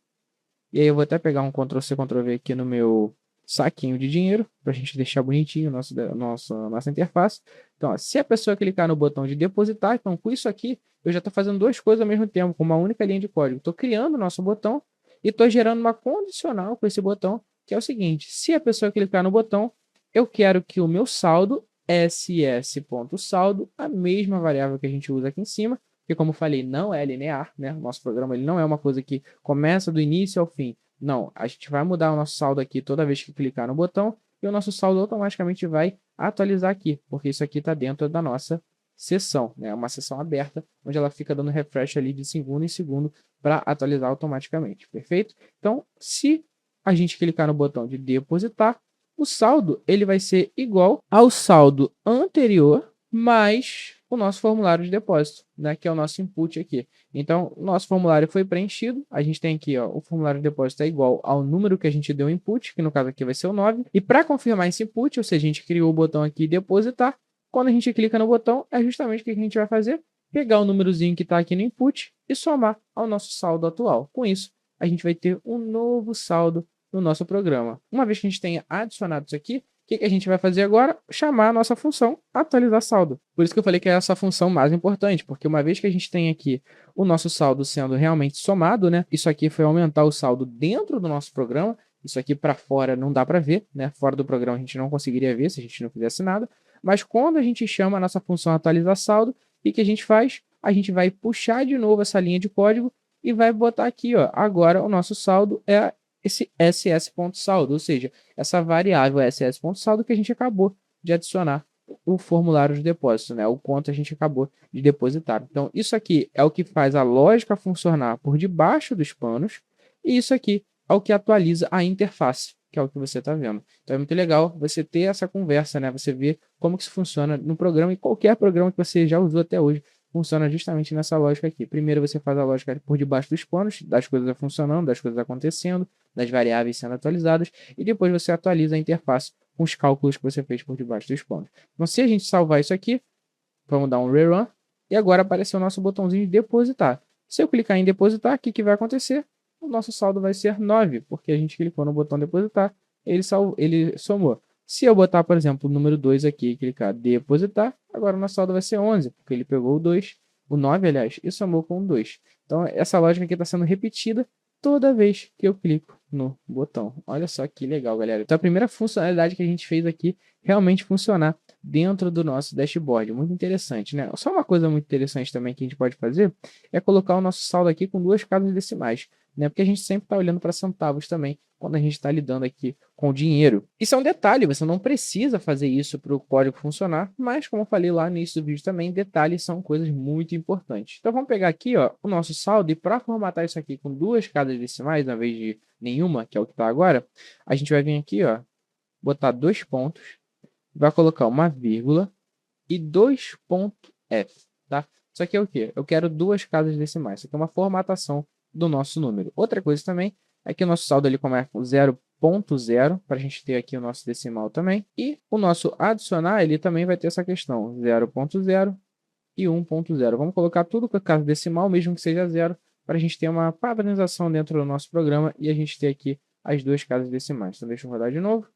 E aí eu vou até pegar um Ctrl+C, Ctrl+V aqui no meu saquinho de dinheiro, para a gente deixar bonitinho nossa interface. Então, ó, se a pessoa clicar no botão de depositar, então com isso aqui, eu já estou fazendo duas coisas ao mesmo tempo, com uma única linha de código. Estou criando o nosso botão e estou gerando uma condicional com esse botão, que é o seguinte: se a pessoa clicar no botão, eu quero que o meu saldo, ss.saldo, a mesma variável que a gente usa aqui em cima, porque como eu falei, não é linear, né? O nosso programa ele não é uma coisa que começa do início ao fim. Não, a gente vai mudar o nosso saldo aqui toda vez que clicar no botão e o nosso saldo automaticamente vai atualizar aqui, porque isso aqui está dentro da nossa sessão, né? Uma sessão aberta, onde ela fica dando refresh ali de segundo em segundo para atualizar automaticamente, perfeito? Então, se a gente clicar no botão de depositar, o saldo ele vai ser igual ao saldo anterior, mais o nosso formulário de depósito, né, que é o nosso input aqui. Então, o nosso formulário foi preenchido, a gente tem aqui, ó, o formulário de depósito é igual ao número que a gente deu input, que no caso aqui vai ser o 9, e para confirmar esse input, ou seja, a gente criou o botão aqui depositar, quando a gente clica no botão, é justamente o que a gente vai fazer, pegar o númerozinho que está aqui no input e somar ao nosso saldo atual. Com isso, a gente vai ter um novo saldo no nosso programa. Uma vez que a gente tenha adicionado isso aqui, o que a gente vai fazer agora? Chamar a nossa função atualizar saldo. Por isso que eu falei que é essa função mais importante, porque uma vez que a gente tem aqui o nosso saldo sendo realmente somado, né? Isso aqui foi aumentar o saldo dentro do nosso programa. Isso aqui para fora não dá para ver, né? Fora do programa a gente não conseguiria ver se a gente não fizesse nada. Mas quando a gente chama a nossa função atualizar saldo, o que a gente faz? A gente vai puxar de novo essa linha de código e vai botar aqui, ó. Agora o nosso saldo é esse ss.saldo, ou seja, essa variável ss.saldo que a gente acabou de adicionar o formulário de depósito, né? O quanto a gente acabou de depositar. Então, isso aqui é o que faz a lógica funcionar por debaixo dos panos, e isso aqui é o que atualiza a interface, que é o que você está vendo. Então, é muito legal você ter essa conversa, né? Você ver como que isso funciona no programa, e qualquer programa que você já usou até hoje, funciona justamente nessa lógica aqui. Primeiro você faz a lógica por debaixo dos panos, das coisas funcionando, das coisas acontecendo, das variáveis sendo atualizadas, e depois você atualiza a interface com os cálculos que você fez por debaixo dos panos. Então, se a gente salvar isso aqui, vamos dar um rerun, e agora apareceu o nosso botãozinho de depositar. Se eu clicar em depositar, o que vai acontecer? O nosso saldo vai ser 9, porque a gente clicou no botão depositar, ele somou. Se eu botar, por exemplo, o número 2 aqui e clicar depositar, agora o nosso saldo vai ser 11, porque ele pegou o 2, o 9, aliás, e somou com o 2. Então, essa lógica aqui está sendo repetida toda vez que eu clico no botão. Olha só que legal, galera. Então, a primeira funcionalidade que a gente fez aqui realmente funcionar dentro do nosso dashboard. Muito interessante, né? Só uma coisa muito interessante também que a gente pode fazer é colocar o nosso saldo aqui com 2 casas decimais, né? Porque a gente sempre está olhando para centavos também quando a gente está lidando aqui com dinheiro. Isso é um detalhe, você não precisa fazer isso para o código funcionar, mas como eu falei lá no início do vídeo também, detalhes são coisas muito importantes. Então vamos pegar aqui, ó, o nosso saldo, e para formatar isso aqui com 2 casas decimais, ao invés de nenhuma, que é o que está agora, a gente vai vir aqui, ó, botar 2 pontos, vai colocar uma vírgula e 2.f, tá? Isso aqui é o quê? Eu quero 2 casas decimais. Isso aqui é uma formatação do nosso número. Outra coisa também é que o nosso saldo ele começa com 0.0, para a gente ter aqui o nosso decimal também. E o nosso adicionar, ele também vai ter essa questão, 0.0 e 1.0. Vamos colocar tudo com a casa decimal, mesmo que seja 0, para a gente ter uma padronização dentro do nosso programa e a gente ter aqui as 2 casas decimais. Então deixa eu rodar de novo.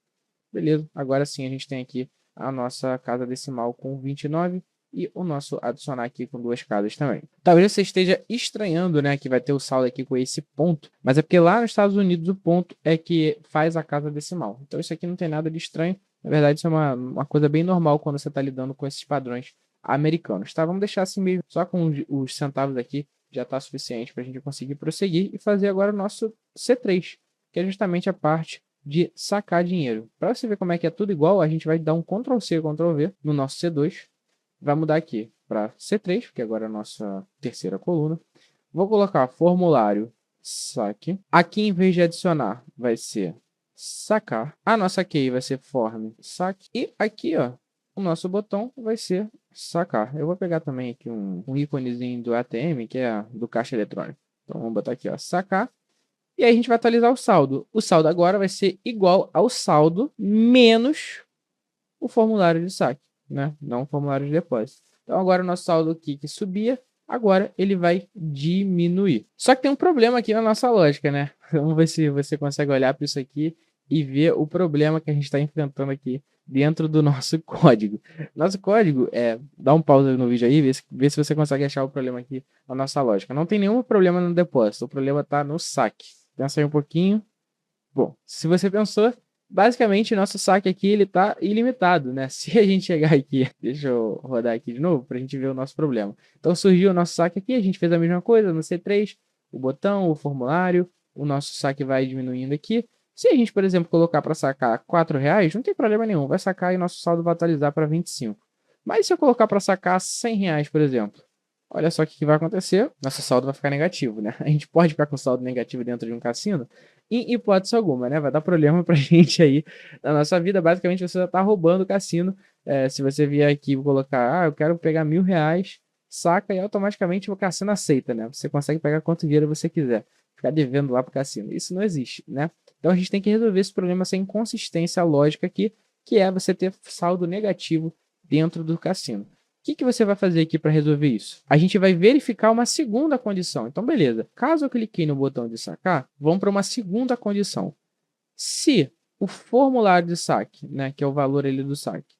Beleza, agora sim a gente tem aqui a nossa casa decimal com 29 e o nosso adicionar aqui com 2 casas também. Talvez você esteja estranhando, né, que vai ter o saldo aqui com esse ponto, mas é porque lá nos Estados Unidos o ponto é que faz a casa decimal. Então isso aqui não tem nada de estranho, na verdade isso é uma coisa bem normal quando você está lidando com esses padrões americanos, tá? Vamos deixar assim mesmo, só com os centavos aqui já está suficiente para a gente conseguir prosseguir e fazer agora o nosso C3, que é justamente a parte de sacar dinheiro. Para você ver como é que é tudo igual, a gente vai dar um Ctrl+C, Ctrl+V no nosso C2. Vai mudar aqui para C3, porque agora é a nossa terceira coluna. Vou colocar formulário saque. Aqui, em vez de adicionar, vai ser sacar. A nossa key vai ser form saque. E aqui, ó, o nosso botão vai ser sacar. Eu vou pegar também aqui um íconezinho do ATM, que é do caixa eletrônico. Então, vamos botar aqui, ó, sacar. E aí a gente vai atualizar o saldo. O saldo agora vai ser igual ao saldo menos o formulário de saque, né? Não o formulário de depósito. Então agora o nosso saldo aqui que subia, agora ele vai diminuir. Só que tem um problema aqui na nossa lógica, né? Vamos ver se você consegue olhar para isso aqui e ver o problema que a gente está enfrentando aqui dentro do nosso código. Nosso código dá um pausa no vídeo aí, vê se você consegue achar o problema aqui na nossa lógica. Não tem nenhum problema no depósito, o problema está no saque. Pensa aí um pouquinho. Bom, se você pensou, basicamente nosso saque aqui ele está ilimitado, né? Se a gente chegar aqui, deixa eu rodar aqui de novo para a gente ver o nosso problema. Então surgiu o nosso saque aqui, a gente fez a mesma coisa no C3, o botão, o formulário, o nosso saque vai diminuindo aqui. Se a gente, por exemplo, colocar para sacar R$4, não tem problema nenhum, vai sacar e nosso saldo vai atualizar para 25. Mas se eu colocar para sacar R$100, por exemplo, olha só o que vai acontecer, nosso saldo vai ficar negativo, né? A gente pode ficar com saldo negativo dentro de um cassino? Em hipótese alguma, né? Vai dar problema pra gente aí na nossa vida. Basicamente, você já tá roubando o cassino. Se você vier aqui e colocar, eu quero pegar R$1.000, saca e automaticamente o cassino aceita, né? Você consegue pegar quanto dinheiro você quiser. Ficar devendo lá pro cassino. Isso não existe, né? Então a gente tem que resolver esse problema sem inconsistência lógica aqui, que é você ter saldo negativo dentro do cassino. O que você vai fazer aqui para resolver isso? A gente vai verificar uma segunda condição. Então, beleza. Caso eu cliquei no botão de sacar, vamos para uma segunda condição. Se o formulário de saque, né, que é o valor ali do saque,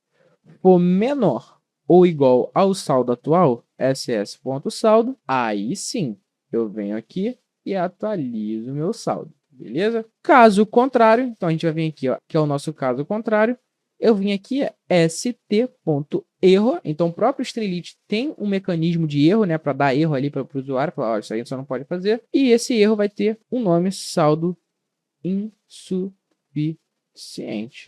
for menor ou igual ao saldo atual, ss.saldo, aí sim, eu venho aqui e atualizo o meu saldo. Beleza? Caso contrário, então a gente vai vir aqui, ó, que é o nosso caso contrário, eu vim aqui st.erro, então o próprio Streamlit tem um mecanismo de erro, né, para dar erro ali para o usuário, falar, ó, isso aí você não pode fazer, e esse erro vai ter um nome saldo insuficiente.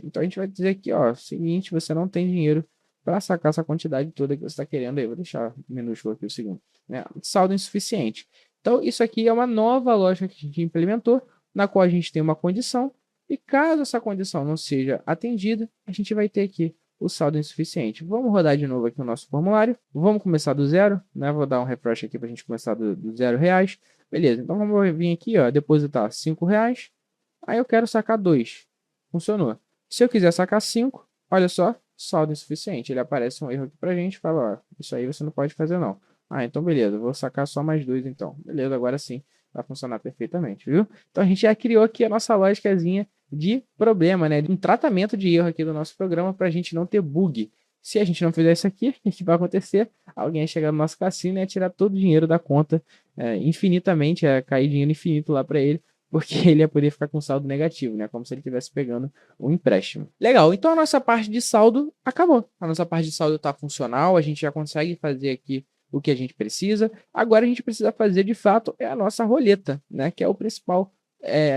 Então a gente vai dizer aqui, ó, seguinte, você não tem dinheiro para sacar essa quantidade toda que você está querendo aí, vou deixar minúsculo aqui o segundo, né, saldo insuficiente. Então isso aqui é uma nova lógica que a gente implementou, na qual a gente tem uma condição, e caso essa condição não seja atendida, a gente vai ter aqui o saldo insuficiente. Vamos rodar de novo aqui o nosso formulário. Vamos começar do zero, né? Vou dar um refresh aqui para a gente começar do R$0. Beleza, então vamos vir aqui, ó, depositar R$5. Aí eu quero sacar 2. Funcionou. Se eu quiser sacar 5, olha só, saldo insuficiente. Ele aparece um erro aqui para a gente, fala, ó, isso aí você não pode fazer não. Ah, então beleza, vou sacar só mais 2 então. Beleza, agora sim vai funcionar perfeitamente, viu? Então a gente já criou aqui a nossa lógicazinha de problema, né? Um tratamento de erro aqui do nosso programa para a gente não ter bug. Se a gente não fizer isso aqui, o que vai acontecer? Alguém vai chegar no nosso cassino e tirar todo o dinheiro da conta infinitamente, cair dinheiro infinito lá para ele, porque ele ia poder ficar com saldo negativo, né? Como se ele estivesse pegando um empréstimo. Legal, então a nossa parte de saldo acabou. A nossa parte de saldo está funcional, a gente já consegue fazer aqui o que a gente precisa. Agora a gente precisa fazer, de fato, é a nossa roleta, né? Que é o principal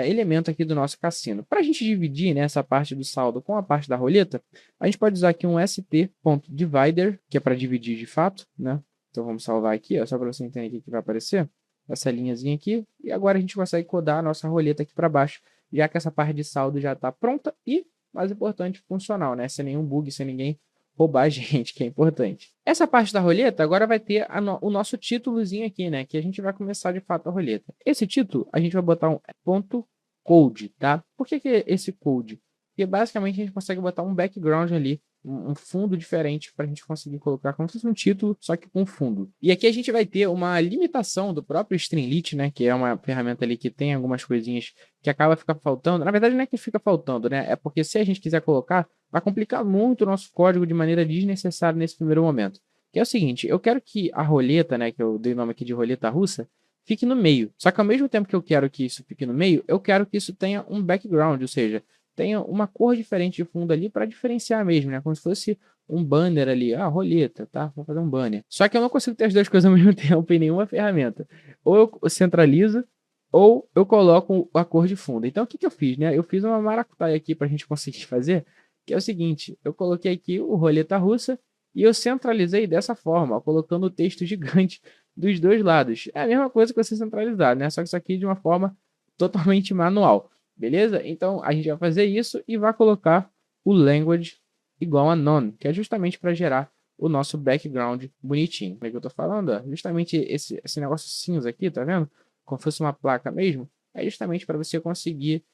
elemento aqui do nosso cassino. Para a gente dividir, né, essa parte do saldo com a parte da roleta, a gente pode usar aqui um st.divider, que é para dividir de fato, né? Então vamos salvar aqui, ó, só para você entender o que vai aparecer. Essa linhazinha aqui. E agora a gente consegue codar a nossa roleta aqui para baixo, já que essa parte de saldo já está pronta e, mais importante, funcional, né? Sem nenhum bug, sem ninguém roubar a gente, que é importante. Essa parte da roleta agora vai ter o nosso títulozinho aqui, né? Que a gente vai começar de fato a roleta. Esse título a gente vai botar um ponto code, tá? Por que esse code? Porque basicamente a gente consegue botar um background ali, um fundo diferente para a gente conseguir colocar como se fosse um título, só que com fundo. E aqui a gente vai ter uma limitação do próprio Streamlit, né? Que é uma ferramenta ali que tem algumas coisinhas que acaba ficando faltando. Na verdade, não é que fica faltando, né? É porque se a gente quiser colocar, vai complicar muito o nosso código de maneira desnecessária nesse primeiro momento. Que é o seguinte, eu quero que a roleta, né? Que eu dei o nome aqui de roleta russa, fique no meio. Só que ao mesmo tempo que eu quero que isso fique no meio, eu quero que isso tenha um background, ou seja, tenha uma cor diferente de fundo ali para diferenciar mesmo, né? Como se fosse um banner ali. Ah, roleta, tá? Vou fazer um banner. Só que eu não consigo ter as duas coisas ao mesmo tempo em nenhuma ferramenta. Ou eu centralizo, ou eu coloco a cor de fundo. Então, o que eu fiz, né? Eu fiz uma maracutaia aqui para a gente conseguir fazer, que é o seguinte. Eu coloquei aqui o roleta russa e eu centralizei dessa forma, ó, colocando o texto gigante dos dois lados. É a mesma coisa que você centralizar, né? Só que isso aqui de uma forma totalmente manual. Beleza? Então, a gente vai fazer isso e vai colocar o language igual a none, que é justamente para gerar o nosso background bonitinho. O que eu estou falando? Justamente esse negócio cinza aqui, tá vendo? Como se fosse uma placa mesmo. É justamente para você conseguir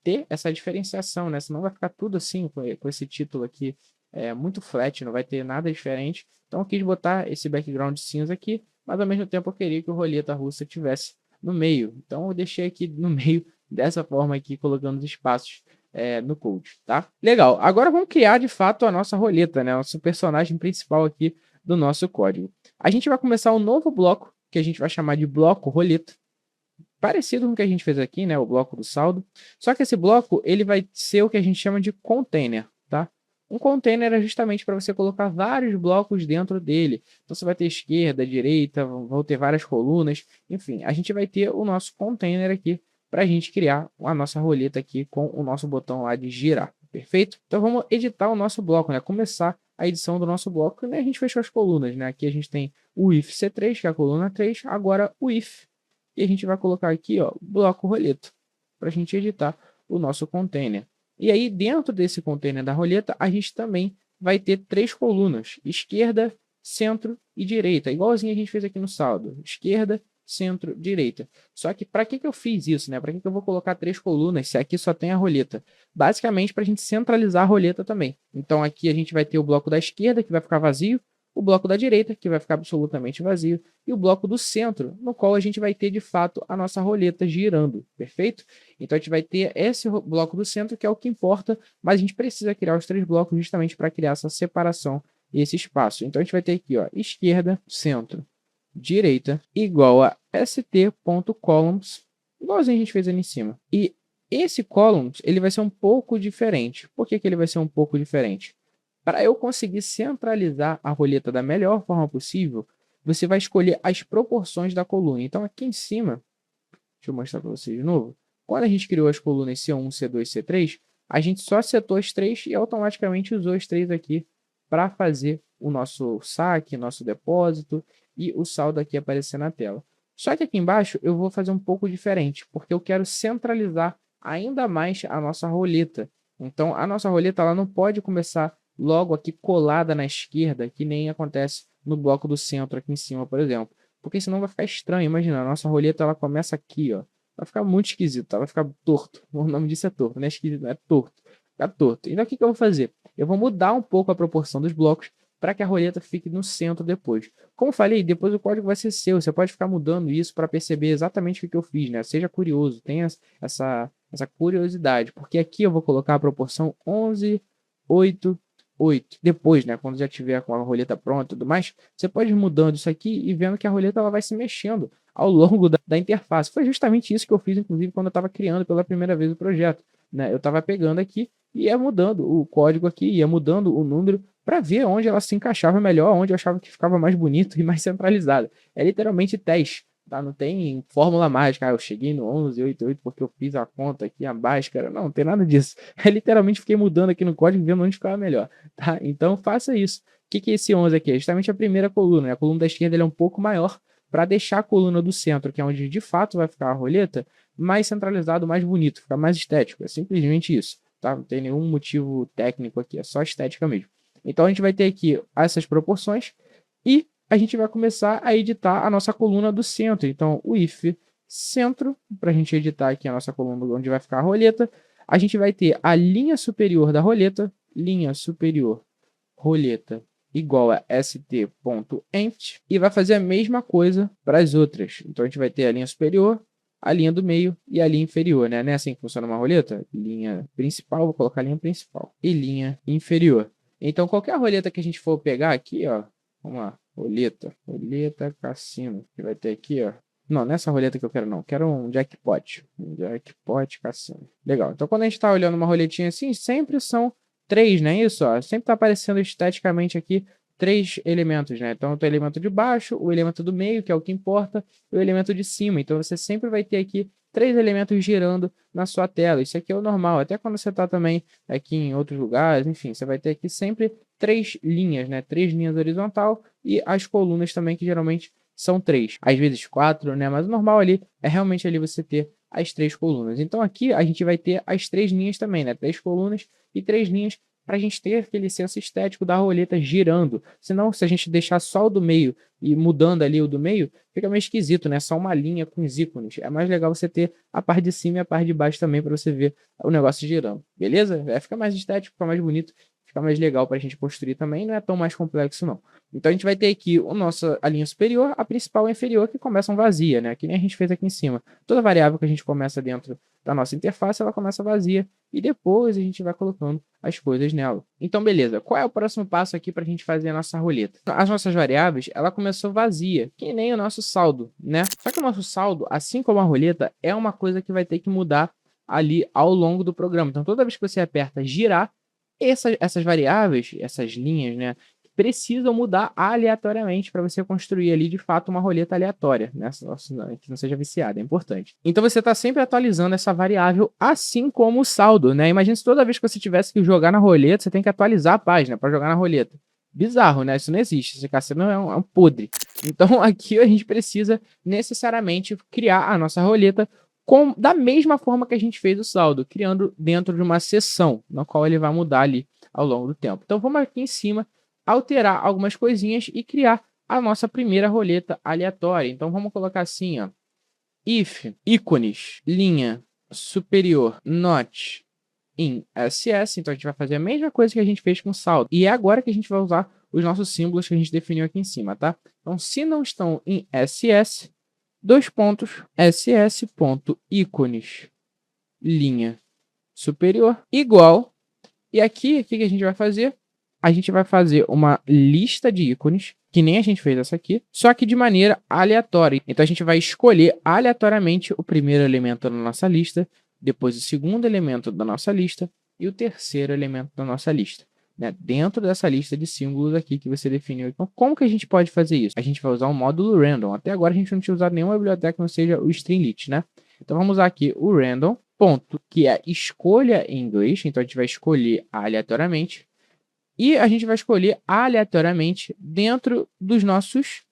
ter essa diferenciação, né? Senão vai ficar tudo assim, com esse título aqui muito flat, não vai ter nada diferente. Então, eu quis botar esse background cinza aqui, mas ao mesmo tempo eu queria que o roleta russa tivesse no meio. Então, eu deixei aqui no meio dessa forma aqui, colocando os espaços no code, tá? Legal. Agora vamos criar, de fato, a nossa roleta, né? Nosso personagem principal aqui do nosso código. A gente vai começar um novo bloco, que a gente vai chamar de bloco roleta. Parecido com o que a gente fez aqui, né? O bloco do saldo. Só que esse bloco, ele vai ser o que a gente chama de container, tá? Um container é justamente para você colocar vários blocos dentro dele. Então, você vai ter esquerda, direita, vão ter várias colunas. Enfim, a gente vai ter o nosso container aqui para a gente criar a nossa roleta aqui com o nosso botão lá de girar. Perfeito? Então, vamos editar o nosso bloco, né? Começar a edição do nosso bloco, né? A gente fechou as colunas, né? Aqui a gente tem o if C3, que é a coluna 3. Agora, o if. E a gente vai colocar aqui, ó, bloco roleta, para a gente editar o nosso container. E aí, dentro desse container da roleta, a gente também vai ter 3 colunas: esquerda, centro e direita. Igualzinho a gente fez aqui no saldo. Esquerda, centro, direita. Só que para que eu fiz isso, né? Para que eu vou colocar 3 colunas se aqui só tem a roleta? Basicamente para a gente centralizar a roleta também. Então aqui a gente vai ter o bloco da esquerda, que vai ficar vazio, o bloco da direita, que vai ficar absolutamente vazio, e o bloco do centro, no qual a gente vai ter de fato a nossa roleta girando, perfeito? Então a gente vai ter esse bloco do centro, que é o que importa, mas a gente precisa criar os 3 blocos justamente para criar essa separação e esse espaço. Então a gente vai ter aqui, ó, esquerda, centro, direita, igual a st.columns, igualzinho a gente fez ali em cima. E esse columns, ele vai ser um pouco diferente. Por que ele vai ser um pouco diferente? Para eu conseguir centralizar a roleta da melhor forma possível, você vai escolher as proporções da coluna. Então, aqui em cima, deixa eu mostrar para vocês de novo. Quando a gente criou as colunas C1, C2, C3, a gente só setou as 3 e automaticamente usou as 3 aqui para fazer o nosso saque, nosso depósito e o saldo aqui aparecer na tela. Só que aqui embaixo eu vou fazer um pouco diferente, porque eu quero centralizar ainda mais a nossa roleta. Então, a nossa roleta ela não pode começar logo aqui colada na esquerda, que nem acontece no bloco do centro aqui em cima, por exemplo. Porque senão vai ficar estranho. Imagina, a nossa roleta ela começa aqui, ó. Vai ficar muito esquisito, tá? Vai ficar torto. O nome disso é torto, não é esquisito, é torto. Fica torto. Então, o que eu vou fazer? Eu vou mudar um pouco a proporção dos blocos para que a roleta fique no centro depois. Como falei, depois o código vai ser seu. Você pode ficar mudando isso para perceber exatamente o que eu fiz, né? Seja curioso, tenha essa curiosidade. Porque aqui eu vou colocar a proporção 11, 8, 8. Depois, né, quando já tiver com a roleta pronta e tudo mais, você pode ir mudando isso aqui e vendo que a roleta ela vai se mexendo ao longo da interface. Foi justamente isso que eu fiz, inclusive, quando eu estava criando pela primeira vez o projeto, né? Eu estava pegando aqui e ia mudando o código aqui, ia mudando o número para ver onde ela se encaixava melhor, onde eu achava que ficava mais bonito e mais centralizado. É literalmente teste, tá? Não tem fórmula mágica. Eu cheguei no 1188 porque eu fiz a conta aqui, a báscara. Não tem nada disso. É literalmente fiquei mudando aqui no código, vendo onde ficava melhor, tá? Então faça isso. O que é esse 11 aqui? É justamente a primeira coluna, né? A coluna da esquerda ele é um pouco maior para deixar a coluna do centro, que é onde de fato vai ficar a roleta, mais centralizado, mais bonito, ficar mais estético. É simplesmente isso, tá? Não tem nenhum motivo técnico aqui, é só estética mesmo. Então a gente vai ter aqui essas proporções e a gente vai começar a editar a nossa coluna do centro. Então o if centro, para a gente editar aqui a nossa coluna onde vai ficar a roleta, a gente vai ter a linha superior da roleta, linha superior roleta igual a st.ent e vai fazer a mesma coisa para as outras. Então a gente vai ter a linha superior, a linha do meio e a linha inferior, né? Não é assim que funciona uma roleta? Linha principal, vou colocar a linha principal e linha inferior. Então qualquer roleta que a gente for pegar aqui, ó, vamos lá, roleta cassino, que vai ter aqui, ó. Não, nessa roleta que eu quero um jackpot. Um jackpot cassino. Legal. Então quando a gente está olhando uma roletinha assim, sempre são 3, não é isso? Ó? Sempre está aparecendo esteticamente aqui 3 elementos, né? Então, o elemento de baixo, o elemento do meio, que é o que importa, e o elemento de cima. Então, você sempre vai ter aqui 3 elementos girando na sua tela. Isso aqui é o normal. Até quando você está também aqui em outros lugares, enfim, você vai ter aqui sempre 3 linhas, né? 3 linhas horizontal e as colunas também, que geralmente são 3. Às vezes 4, né? Mas o normal ali é realmente ali você ter as 3 colunas. Então, aqui a gente vai ter as 3 linhas também, né? 3 colunas e 3 linhas para a gente ter aquele senso estético da roleta girando. Senão, se a gente deixar só o do meio e mudando ali o do meio, fica meio esquisito, né? Só uma linha com os ícones. É mais legal você ter a parte de cima e a parte de baixo também para você ver o negócio girando. Beleza? Fica mais estético, fica mais bonito, fica mais legal para a gente construir também. Não é tão mais complexo, não. Então, a gente vai ter aqui a linha superior, a principal e a inferior, que começam vazia, né? Que nem a gente fez aqui em cima. Toda variável que a gente começa dentro da nossa interface, ela começa vazia e depois a gente vai colocando as coisas nela. Então, beleza. Qual é o próximo passo aqui para a gente fazer a nossa roleta? As nossas variáveis, ela começou vazia, que nem o nosso saldo, né? Só que o nosso saldo, assim como a roleta, é uma coisa que vai ter que mudar ali ao longo do programa. Então, toda vez que você aperta girar, essas variáveis, essas linhas, né, precisam mudar aleatoriamente para você construir ali, de fato, uma roleta aleatória, né? Que não seja viciada, é importante. Então, você está sempre atualizando essa variável, assim como o saldo, né? Imagina se toda vez que você tivesse que jogar na roleta, você tem que atualizar a página para jogar na roleta. Bizarro, né? Isso não existe. Esse cassino é um podre. Então, aqui a gente precisa necessariamente criar a nossa roleta da mesma forma que a gente fez o saldo, criando dentro de uma seção, na qual ele vai mudar ali ao longo do tempo. Então, vamos aqui em cima alterar algumas coisinhas e criar a nossa primeira roleta aleatória. Então, vamos colocar assim, ó, if ícones, linha superior, not in SS. Então, a gente vai fazer a mesma coisa que a gente fez com o saldo. E é agora que a gente vai usar os nossos símbolos que a gente definiu aqui em cima, tá? Então, se não estão em SS, ss.ícones, linha superior, igual. E aqui, o que a gente vai fazer? A gente vai fazer uma lista de ícones, que nem a gente fez essa aqui, só que de maneira aleatória. Então, a gente vai escolher aleatoriamente o primeiro elemento da nossa lista, depois o segundo elemento da nossa lista e o terceiro elemento da nossa lista, né? Dentro dessa lista de símbolos aqui que você definiu. Então, como que a gente pode fazer isso? A gente vai usar o módulo random. Até agora, a gente não tinha usado nenhuma biblioteca que não seja o Streamlit, né? Então, vamos usar aqui o random, ponto, que é escolha em inglês. Então, a gente vai escolher aleatoriamente. E a gente vai escolher aleatoriamente dentro dos nossos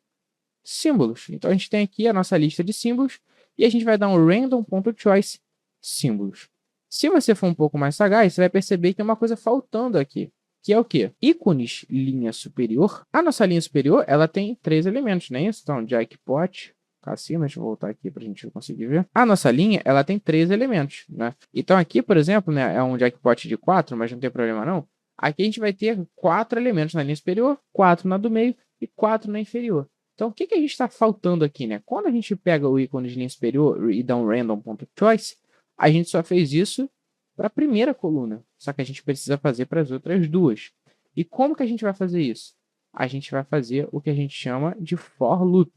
símbolos. Então, a gente tem aqui a nossa lista de símbolos e a gente vai dar um random.choice símbolos. Se você for um pouco mais sagaz, você vai perceber que tem uma coisa faltando aqui, que é o quê? Ícones, linha superior. A nossa linha superior, ela tem 3 elementos, não é isso? Então, jackpot, cassino, deixa eu voltar aqui para a gente conseguir ver. A nossa linha, ela tem 3 elementos, né? Então, aqui, por exemplo, né, é um jackpot de 4, mas não tem problema não. Aqui a gente vai ter 4 elementos na linha superior, 4 na do meio e 4 na inferior. Então, o que a gente está faltando aqui, né? Quando a gente pega o ícone de linha superior e dá um random.choice, a gente só fez isso para a primeira coluna, só que a gente precisa fazer para as outras duas. E como que a gente vai fazer isso? A gente vai fazer o que a gente chama de for loop.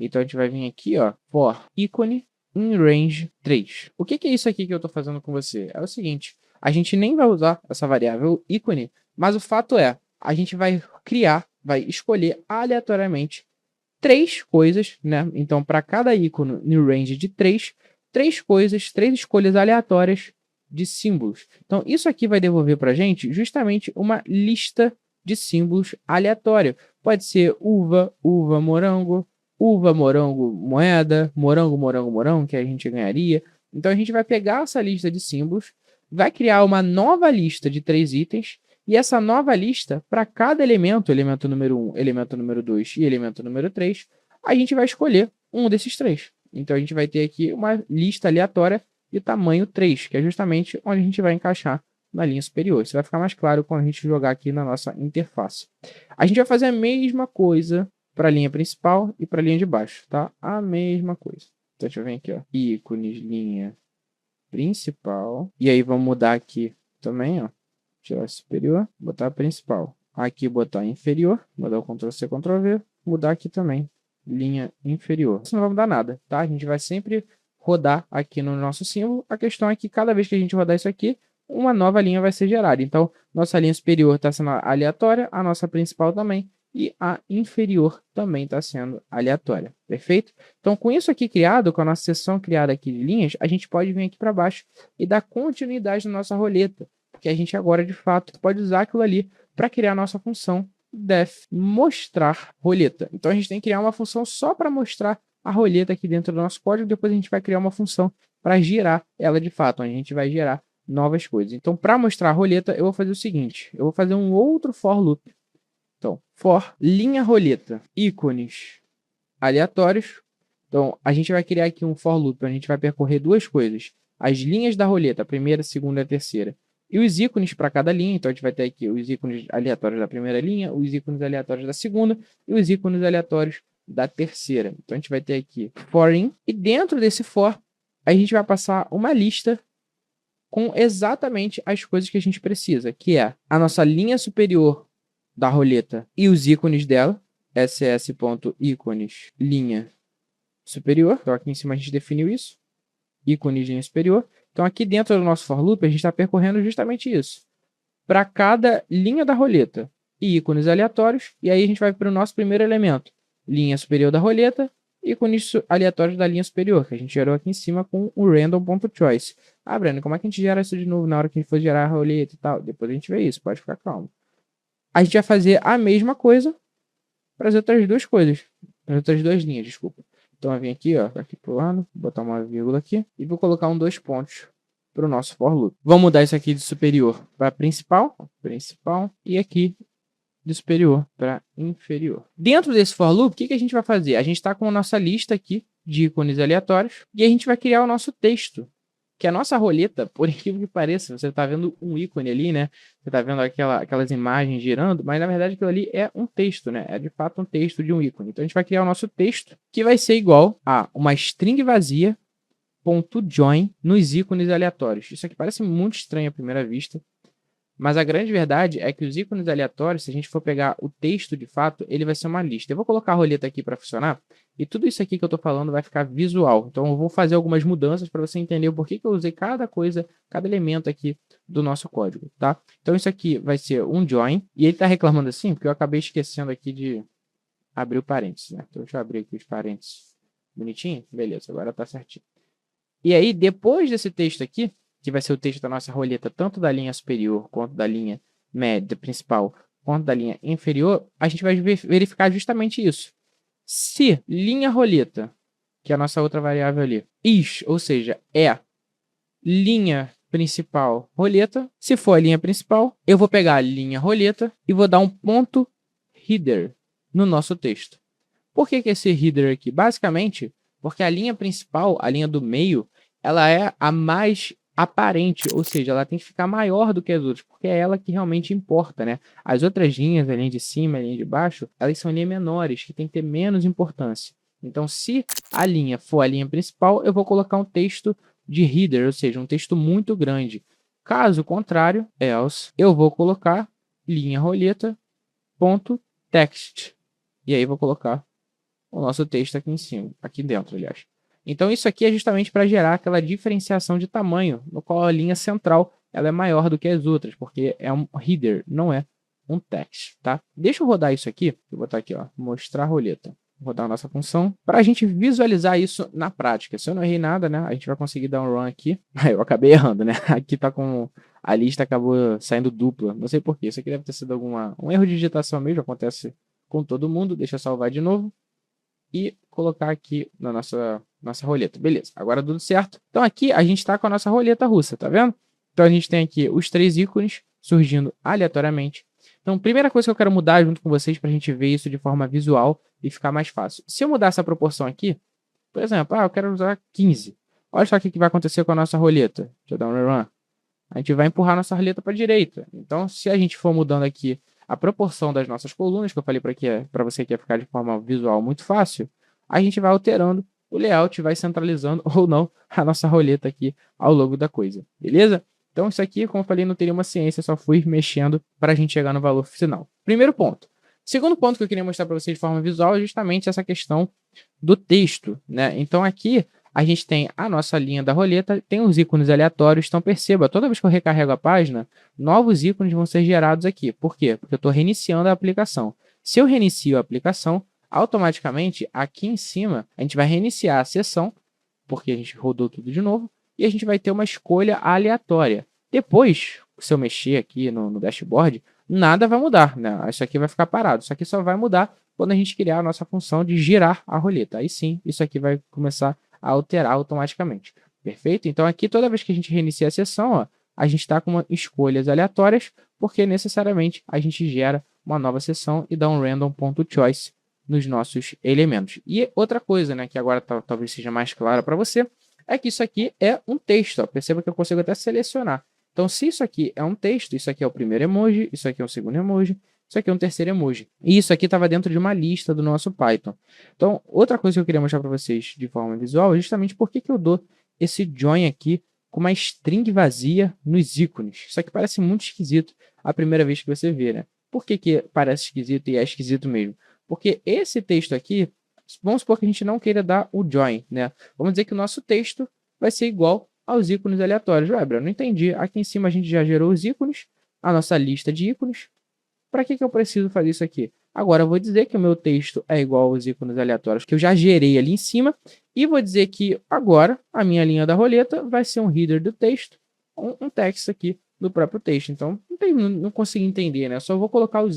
Então a gente vai vir aqui, ó, for ícone in range 3. O que é isso aqui que eu estou fazendo com você? É o seguinte, a gente nem vai usar essa variável ícone, mas o fato é, a gente vai criar, vai escolher aleatoriamente 3 coisas, né? Então, para cada ícone no range de 3 coisas, 3 escolhas aleatórias de símbolos. Então, isso aqui vai devolver para a gente justamente uma lista de símbolos aleatória. Pode ser uva, morango, moeda, morango, que a gente ganharia. Então, a gente vai pegar essa lista de símbolos, vai criar uma nova lista de 3 itens, e essa nova lista, para cada elemento, elemento número 1, elemento número 2 e elemento número 3, a gente vai escolher um desses 3. Então, a gente vai ter aqui uma lista aleatória de tamanho 3, que é justamente onde a gente vai encaixar na linha superior. Isso vai ficar mais claro quando a gente jogar aqui na nossa interface. A gente vai fazer a mesma coisa para a linha principal e para a linha de baixo, tá? A mesma coisa. Então, deixa eu ver aqui, ó. Ícones, linha principal. E aí, vamos mudar aqui também, ó. Tirar superior, botar principal. Aqui botar inferior, mudar o Ctrl+C, Ctrl+V, mudar aqui também, linha inferior. Isso não vai mudar nada, tá? A gente vai sempre rodar aqui no nosso símbolo. A questão é que cada vez que a gente rodar isso aqui, uma nova linha vai ser gerada. Então, nossa linha superior está sendo aleatória, a nossa principal também, e a inferior também está sendo aleatória, perfeito? Então, com isso aqui criado, com a nossa seção criada aqui de linhas, a gente pode vir aqui para baixo e dar continuidade na nossa roleta, porque a gente agora, de fato, pode usar aquilo ali para criar a nossa função def mostrar roleta. Então, a gente tem que criar uma função só para mostrar a roleta aqui dentro do nosso código, depois a gente vai criar uma função para girar ela de fato, onde a gente vai gerar novas coisas. Então, para mostrar a roleta, eu vou fazer o seguinte, eu vou fazer um outro for loop. Então, for linha roleta, ícones aleatórios. Então, a gente vai criar aqui um for loop, a gente vai percorrer duas coisas. As linhas da roleta, a primeira, a segunda e a terceira. E os ícones para cada linha. Então, a gente vai ter aqui os ícones aleatórios da primeira linha, os ícones aleatórios da segunda e os ícones aleatórios da terceira. Então, a gente vai ter aqui for in. E dentro desse for, a gente vai passar uma lista com exatamente as coisas que a gente precisa, que é a nossa linha superior da roleta e os ícones dela, ss.ícones linha superior. Então, aqui em cima a gente definiu isso, ícones linha superior. Então, aqui dentro do nosso for loop, a gente está percorrendo justamente isso. Para cada linha da roleta e ícones aleatórios, e aí a gente vai para o nosso primeiro elemento, linha superior da roleta, ícones aleatórios da linha superior, que a gente gerou aqui em cima com o random.choice. Ah, Breno, como é que a gente gera isso de novo na hora que a gente for gerar a roleta e tal? Depois a gente vê isso, pode ficar calmo. A gente vai fazer a mesma coisa para as outras duas coisas, para as outras duas linhas, desculpa. Então, eu venho aqui, ó, aqui pro lado, botar uma vírgula aqui e vou colocar um 2 pontos para o nosso for loop. Vamos mudar isso aqui de superior para principal, e aqui de superior para inferior. Dentro desse for loop, o que a gente vai fazer? A gente está com a nossa lista aqui de ícones aleatórios e a gente vai criar o nosso texto, que a nossa roleta, por incrível que pareça, você está vendo um ícone ali, né? Você está vendo aquelas imagens girando, mas na verdade aquilo ali é um texto, né? É de fato um texto de um ícone. Então a gente vai criar o nosso texto, que vai ser igual a uma string vazia .join nos ícones aleatórios. Isso aqui parece muito estranho à primeira vista, mas a grande verdade é que os ícones aleatórios, se a gente for pegar o texto de fato, ele vai ser uma lista. Eu vou colocar a roleta aqui para funcionar e tudo isso aqui que eu estou falando vai ficar visual. Então eu vou fazer algumas mudanças para você entender o porquê que eu usei cada coisa, cada elemento aqui do nosso código, tá? Então isso aqui vai ser um join e ele está reclamando assim porque eu acabei esquecendo aqui de abrir o parênteses, né? Então deixa eu abrir aqui os parênteses bonitinho. Beleza, agora está certinho. E aí depois desse texto aqui, que vai ser o texto da nossa roleta, tanto da linha superior, quanto da linha média principal, quanto da linha inferior, a gente vai verificar justamente isso. Se linha roleta, que é a nossa outra variável ali, is, ou seja, é linha principal roleta, se for a linha principal, eu vou pegar a linha roleta e vou dar um ponto header no nosso texto. Por que esse header aqui? Basicamente, porque a linha principal, a linha do meio, ela é a mais aparente, ou seja, ela tem que ficar maior do que as outras, porque é ela que realmente importa, né? As outras linhas, a linha de cima, a linha de baixo, elas são linhas menores, que tem que ter menos importância. Então, se a linha for a linha principal, eu vou colocar um texto de header, ou seja, um texto muito grande. Caso contrário, else, eu vou colocar linha roleta, ponto text. E aí vou colocar o nosso texto aqui em cima, aqui dentro, aliás. Então isso aqui é justamente para gerar aquela diferenciação de tamanho, no qual a linha central ela é maior do que as outras, porque é um header, não é um text, tá? Deixa eu rodar isso aqui, vou botar aqui, ó, mostrar roleta. Vou rodar a nossa função para a gente visualizar isso na prática. Se eu não errei nada, né, a gente vai conseguir dar um run aqui. Eu acabei errando, né? Aqui tá com a lista acabou saindo dupla, não sei porquê. Isso aqui deve ter sido um erro de digitação mesmo, acontece com todo mundo. Deixa eu salvar de novo e colocar aqui na nossa roleta. Beleza, agora tudo certo. Então aqui a gente está com a nossa roleta russa, tá vendo? Então a gente tem aqui os 3 ícones surgindo aleatoriamente. Então, primeira coisa que eu quero mudar junto com vocês para a gente ver isso de forma visual e ficar mais fácil. Se eu mudar essa proporção aqui, por exemplo, eu quero usar 15. Olha só o que vai acontecer com a nossa roleta. Deixa eu dar um rerun. A gente vai empurrar a nossa roleta para a direita. Então, se a gente for mudando aqui a proporção das nossas colunas, que eu falei para você que ia ficar de forma visual muito fácil, a gente vai alterando o layout, vai centralizando ou não a nossa roleta aqui ao longo da coisa. Beleza? Então, isso aqui, como eu falei, não teria uma ciência, só fui mexendo para a gente chegar no valor final. Primeiro ponto. Segundo ponto que eu queria mostrar para vocês de forma visual é justamente essa questão do texto, né? Então, aqui a gente tem a nossa linha da roleta, tem os ícones aleatórios. Então, perceba, toda vez que eu recarrego a página, novos ícones vão ser gerados aqui. Por quê? Porque eu estou reiniciando a aplicação. Se eu reinicio a aplicação, automaticamente, aqui em cima, a gente vai reiniciar a sessão, porque a gente rodou tudo de novo, e a gente vai ter uma escolha aleatória. Depois, se eu mexer aqui no dashboard, nada vai mudar, né? Isso aqui vai ficar parado. Isso aqui só vai mudar quando a gente criar a nossa função de girar a roleta. Aí sim, isso aqui vai começar a alterar automaticamente. Perfeito? Então aqui, toda vez que a gente reinicia a sessão, ó, a gente está com escolhas aleatórias, porque necessariamente a gente gera uma nova sessão e dá um random.choice nos nossos elementos. E outra coisa, né, que agora talvez seja mais clara para você, é que isso aqui é um texto. Ó. Perceba que eu consigo até selecionar. Então, se isso aqui é um texto, isso aqui é o primeiro emoji, isso aqui é o segundo emoji, isso aqui é um terceiro emoji. E isso aqui estava dentro de uma lista do nosso Python. Então, outra coisa que eu queria mostrar para vocês de forma visual é justamente por que eu dou esse join aqui com uma string vazia nos ícones. Isso aqui parece muito esquisito a primeira vez que você vê, né? Por que parece esquisito e é esquisito mesmo? Porque esse texto aqui, vamos supor que a gente não queira dar o join, né? Vamos dizer que o nosso texto vai ser igual aos ícones aleatórios. Ué, eu não entendi. Aqui em cima a gente já gerou os ícones, a nossa lista de ícones. Para que eu preciso fazer isso aqui? Agora eu vou dizer que o meu texto é igual aos ícones aleatórios que eu já gerei ali em cima. E vou dizer que agora a minha linha da roleta vai ser um header do texto, um text aqui do próprio texto. Então não consegui entender, né? Só vou colocar os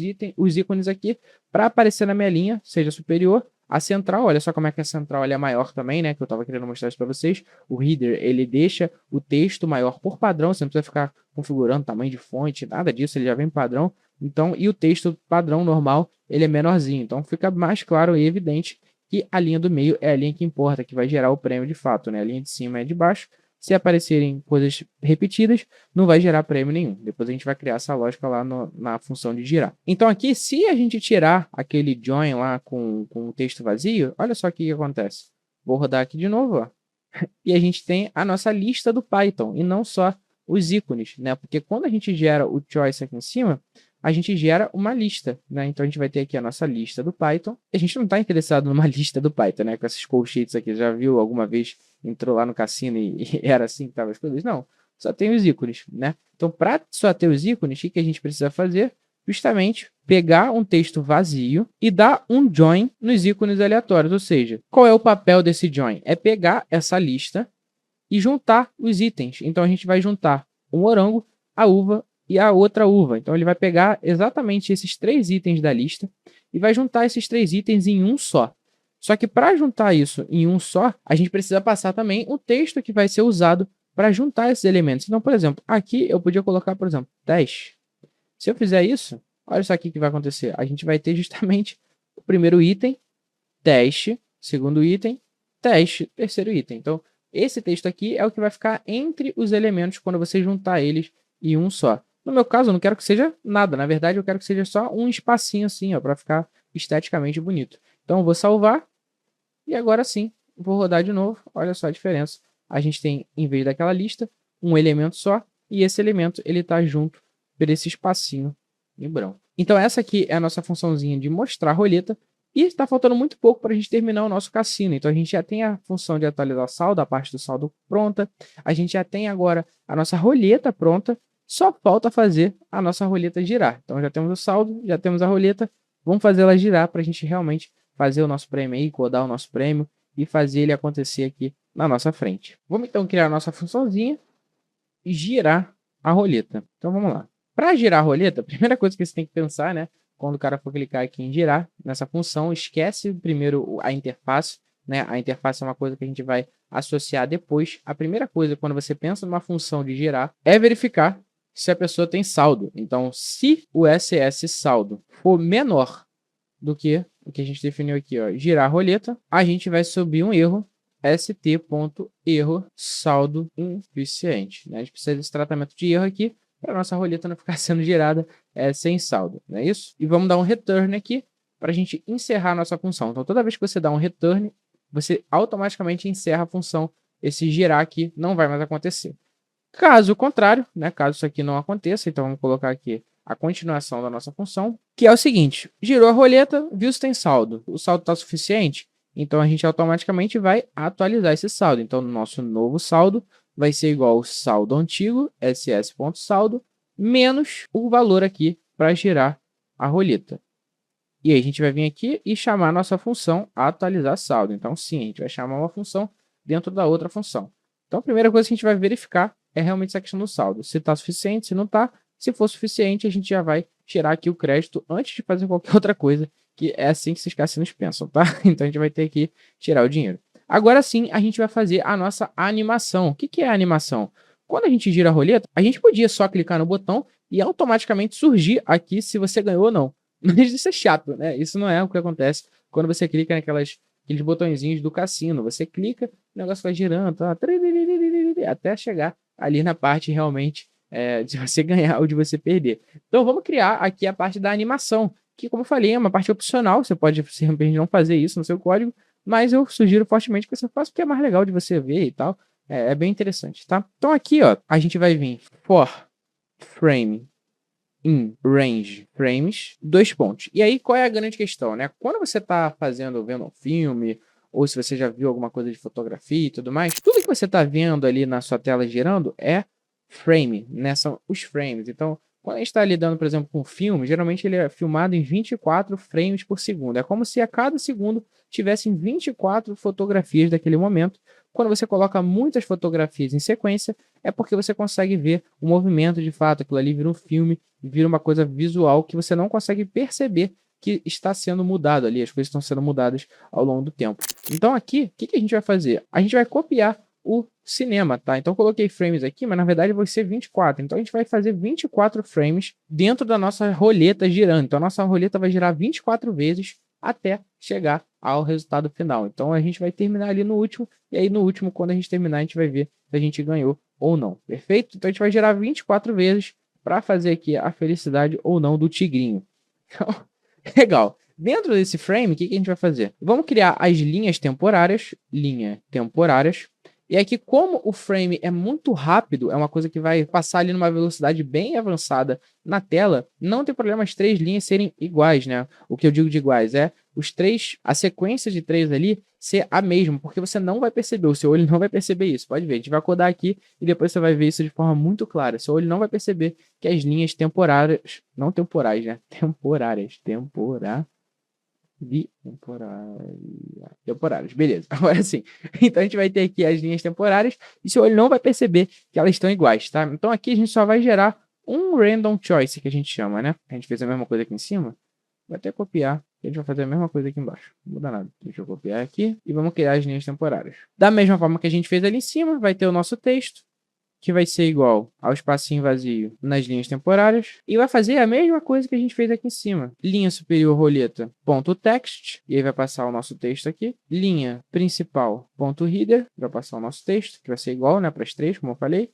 ícones aqui para aparecer na minha linha, seja superior. A central, olha só como é que a central é maior também, né? Que eu estava querendo mostrar isso para vocês. O header, ele deixa o texto maior por padrão. Você não precisa ficar configurando tamanho de fonte, nada disso. Ele já vem padrão. Então, e o texto padrão normal, ele é menorzinho. Então, fica mais claro e evidente que a linha do meio é a linha que importa, que vai gerar o prêmio de fato, né? A linha de cima é de baixo. Se aparecerem coisas repetidas, não vai gerar prêmio nenhum. Depois a gente vai criar essa lógica lá na função de girar. Então aqui, se a gente tirar aquele join lá com o texto vazio, olha só o que acontece. Vou rodar aqui de novo, ó. E a gente tem a nossa lista do Python, e não só os ícones, né? Porque quando a gente gera o choice aqui em cima, a gente gera uma lista, né? Então a gente vai ter aqui a nossa lista do Python. A gente não está interessado numa lista do Python, né? Com esses colchetes aqui. Já viu alguma vez, entrou lá no cassino e era assim que estavam as coisas? Não, só tem os ícones, né? Então, para só ter os ícones, o que a gente precisa fazer? Justamente pegar um texto vazio e dar um join nos ícones aleatórios. Ou seja, qual é o papel desse join? É pegar essa lista e juntar os itens. Então, a gente vai juntar o morango, a uva e a outra uva. Então, ele vai pegar exatamente esses 3 itens da lista e vai juntar esses 3 itens em um só. Só que para juntar isso em um só, a gente precisa passar também o texto que vai ser usado para juntar esses elementos. Então, por exemplo, aqui eu podia colocar, por exemplo, 10. Se eu fizer isso, olha só aqui o que vai acontecer. A gente vai ter justamente o primeiro item, teste, segundo item, teste, terceiro item. Então, esse texto aqui é o que vai ficar entre os elementos quando você juntar eles em um só. No meu caso, eu não quero que seja nada. Na verdade, eu quero que seja só um espacinho assim, ó, para ficar esteticamente bonito. Então, eu vou salvar. E agora sim, vou rodar de novo. Olha só a diferença. A gente tem, em vez daquela lista, um elemento só. E esse elemento, ele está junto por esse espacinho em branco. Então, essa aqui é a nossa funçãozinha de mostrar a roleta. E está faltando muito pouco para a gente terminar o nosso cassino. Então a gente já tem a função de atualizar o saldo, a parte do saldo pronta. A gente já tem agora a nossa roleta pronta. Só falta fazer a nossa roleta girar. Então já temos o saldo, já temos a roleta. Vamos fazer ela girar para a gente realmente fazer o nosso prêmio aí, codar o nosso prêmio e fazer ele acontecer aqui na nossa frente. Vamos então criar a nossa funçãozinha e girar a roleta. Então vamos lá. Para girar a roleta, a primeira coisa que você tem que pensar, né? Quando o cara for clicar aqui em girar, nessa função, esquece primeiro a interface, né? A interface é uma coisa que a gente vai associar depois. A primeira coisa, quando você pensa numa função de girar, é verificar se a pessoa tem saldo. Então, se o SS saldo for menor do que o que a gente definiu aqui, ó, girar a roleta, a gente vai subir um erro, st.erro saldo insuficiente. Né? A gente precisa desse tratamento de erro aqui, para a nossa roleta não ficar sendo girada sem saldo, não é isso? E vamos dar um return aqui para a gente encerrar a nossa função. Então, toda vez que você dá um return, você automaticamente encerra a função. Esse girar aqui não vai mais acontecer. Caso contrário, né, caso isso aqui não aconteça, então vamos colocar aqui a continuação da nossa função, que é o seguinte: girou a roleta, viu se tem saldo. O saldo está suficiente? Então, a gente automaticamente vai atualizar esse saldo. Então, no nosso novo saldo vai ser igual ao saldo antigo, ss.saldo, menos o valor aqui para girar a roleta. E aí a gente vai vir aqui e chamar a nossa função atualizar saldo. Então, sim, a gente vai chamar uma função dentro da outra função. Então, a primeira coisa que a gente vai verificar é realmente essa questão do saldo. Se está suficiente, se não está. Se for suficiente, a gente já vai tirar aqui o crédito antes de fazer qualquer outra coisa, que é assim que esses cassinos pensam, tá? Então, a gente vai ter que tirar o dinheiro. Agora sim, a gente vai fazer a nossa animação. O que é a animação? Quando a gente gira a roleta, a gente podia só clicar no botão e automaticamente surgir aqui se você ganhou ou não. Mas isso é chato, né? Isso não é o que acontece quando você clica aqueles botõezinhos do cassino. Você clica, o negócio vai girando, tá? Até chegar ali na parte realmente de você ganhar ou de você perder. Então vamos criar aqui a parte da animação, que, como eu falei, é uma parte opcional. Você pode simplesmente não fazer isso no seu código, mas eu sugiro fortemente que você faça, porque é mais legal de você ver e tal. É bem interessante, tá? Então aqui, ó, a gente vai vir for frame in range frames, 2 pontos. E aí, qual é a grande questão, né? Quando você tá vendo um filme, ou se você já viu alguma coisa de fotografia e tudo mais, tudo que você tá vendo ali na sua tela girando é frame, né? São os frames. Então, quando a gente está lidando, por exemplo, com um filme, geralmente ele é filmado em 24 frames por segundo. É como se a cada segundo tivessem 24 fotografias daquele momento. Quando você coloca muitas fotografias em sequência, é porque você consegue ver o movimento de fato. Aquilo ali vira um filme, vira uma coisa visual que você não consegue perceber que está sendo mudado ali. As coisas estão sendo mudadas ao longo do tempo. Então aqui, o que a gente vai fazer? A gente vai copiar o cinema, tá? Então eu coloquei frames aqui, mas na verdade vai ser 24. Então a gente vai fazer 24 frames dentro da nossa roleta girando. Então a nossa roleta vai girar 24 vezes até chegar ao resultado final. Então a gente vai terminar ali no último, e aí no último, quando a gente terminar, a gente vai ver se a gente ganhou ou não. Perfeito? Então a gente vai girar 24 vezes para fazer aqui a felicidade ou não do tigrinho. Então, legal. Dentro desse frame, o que a gente vai fazer? Vamos criar as linhas temporárias, e aqui, como o frame é muito rápido, é uma coisa que vai passar ali numa velocidade bem avançada na tela, não tem problema as 3 linhas serem iguais, né? O que eu digo de iguais é a sequência de 3 ali ser a mesma, porque você não vai perceber, o seu olho não vai perceber isso. Pode ver, a gente vai codar aqui e depois você vai ver isso de forma muito clara. Seu olho não vai perceber que as linhas temporárias, não temporais, né? Temporárias, beleza. Agora sim. Então a gente vai ter aqui as linhas temporárias e seu olho não vai perceber que elas estão iguais, tá? Então aqui a gente só vai gerar um random choice, que a gente chama, né? A gente fez a mesma coisa aqui em cima. Vou até copiar. A gente vai fazer a mesma coisa aqui embaixo. Não muda nada. Deixa eu copiar aqui e vamos criar as linhas temporárias. Da mesma forma que a gente fez ali em cima, vai ter o nosso texto, que vai ser igual ao espacinho vazio nas linhas temporárias, e vai fazer a mesma coisa que a gente fez aqui em cima. Linha superior roleta, ponto text, e aí vai passar o nosso texto aqui. Linha principal, ponto header, vai passar o nosso texto, que vai ser igual, né, para as 3, como eu falei.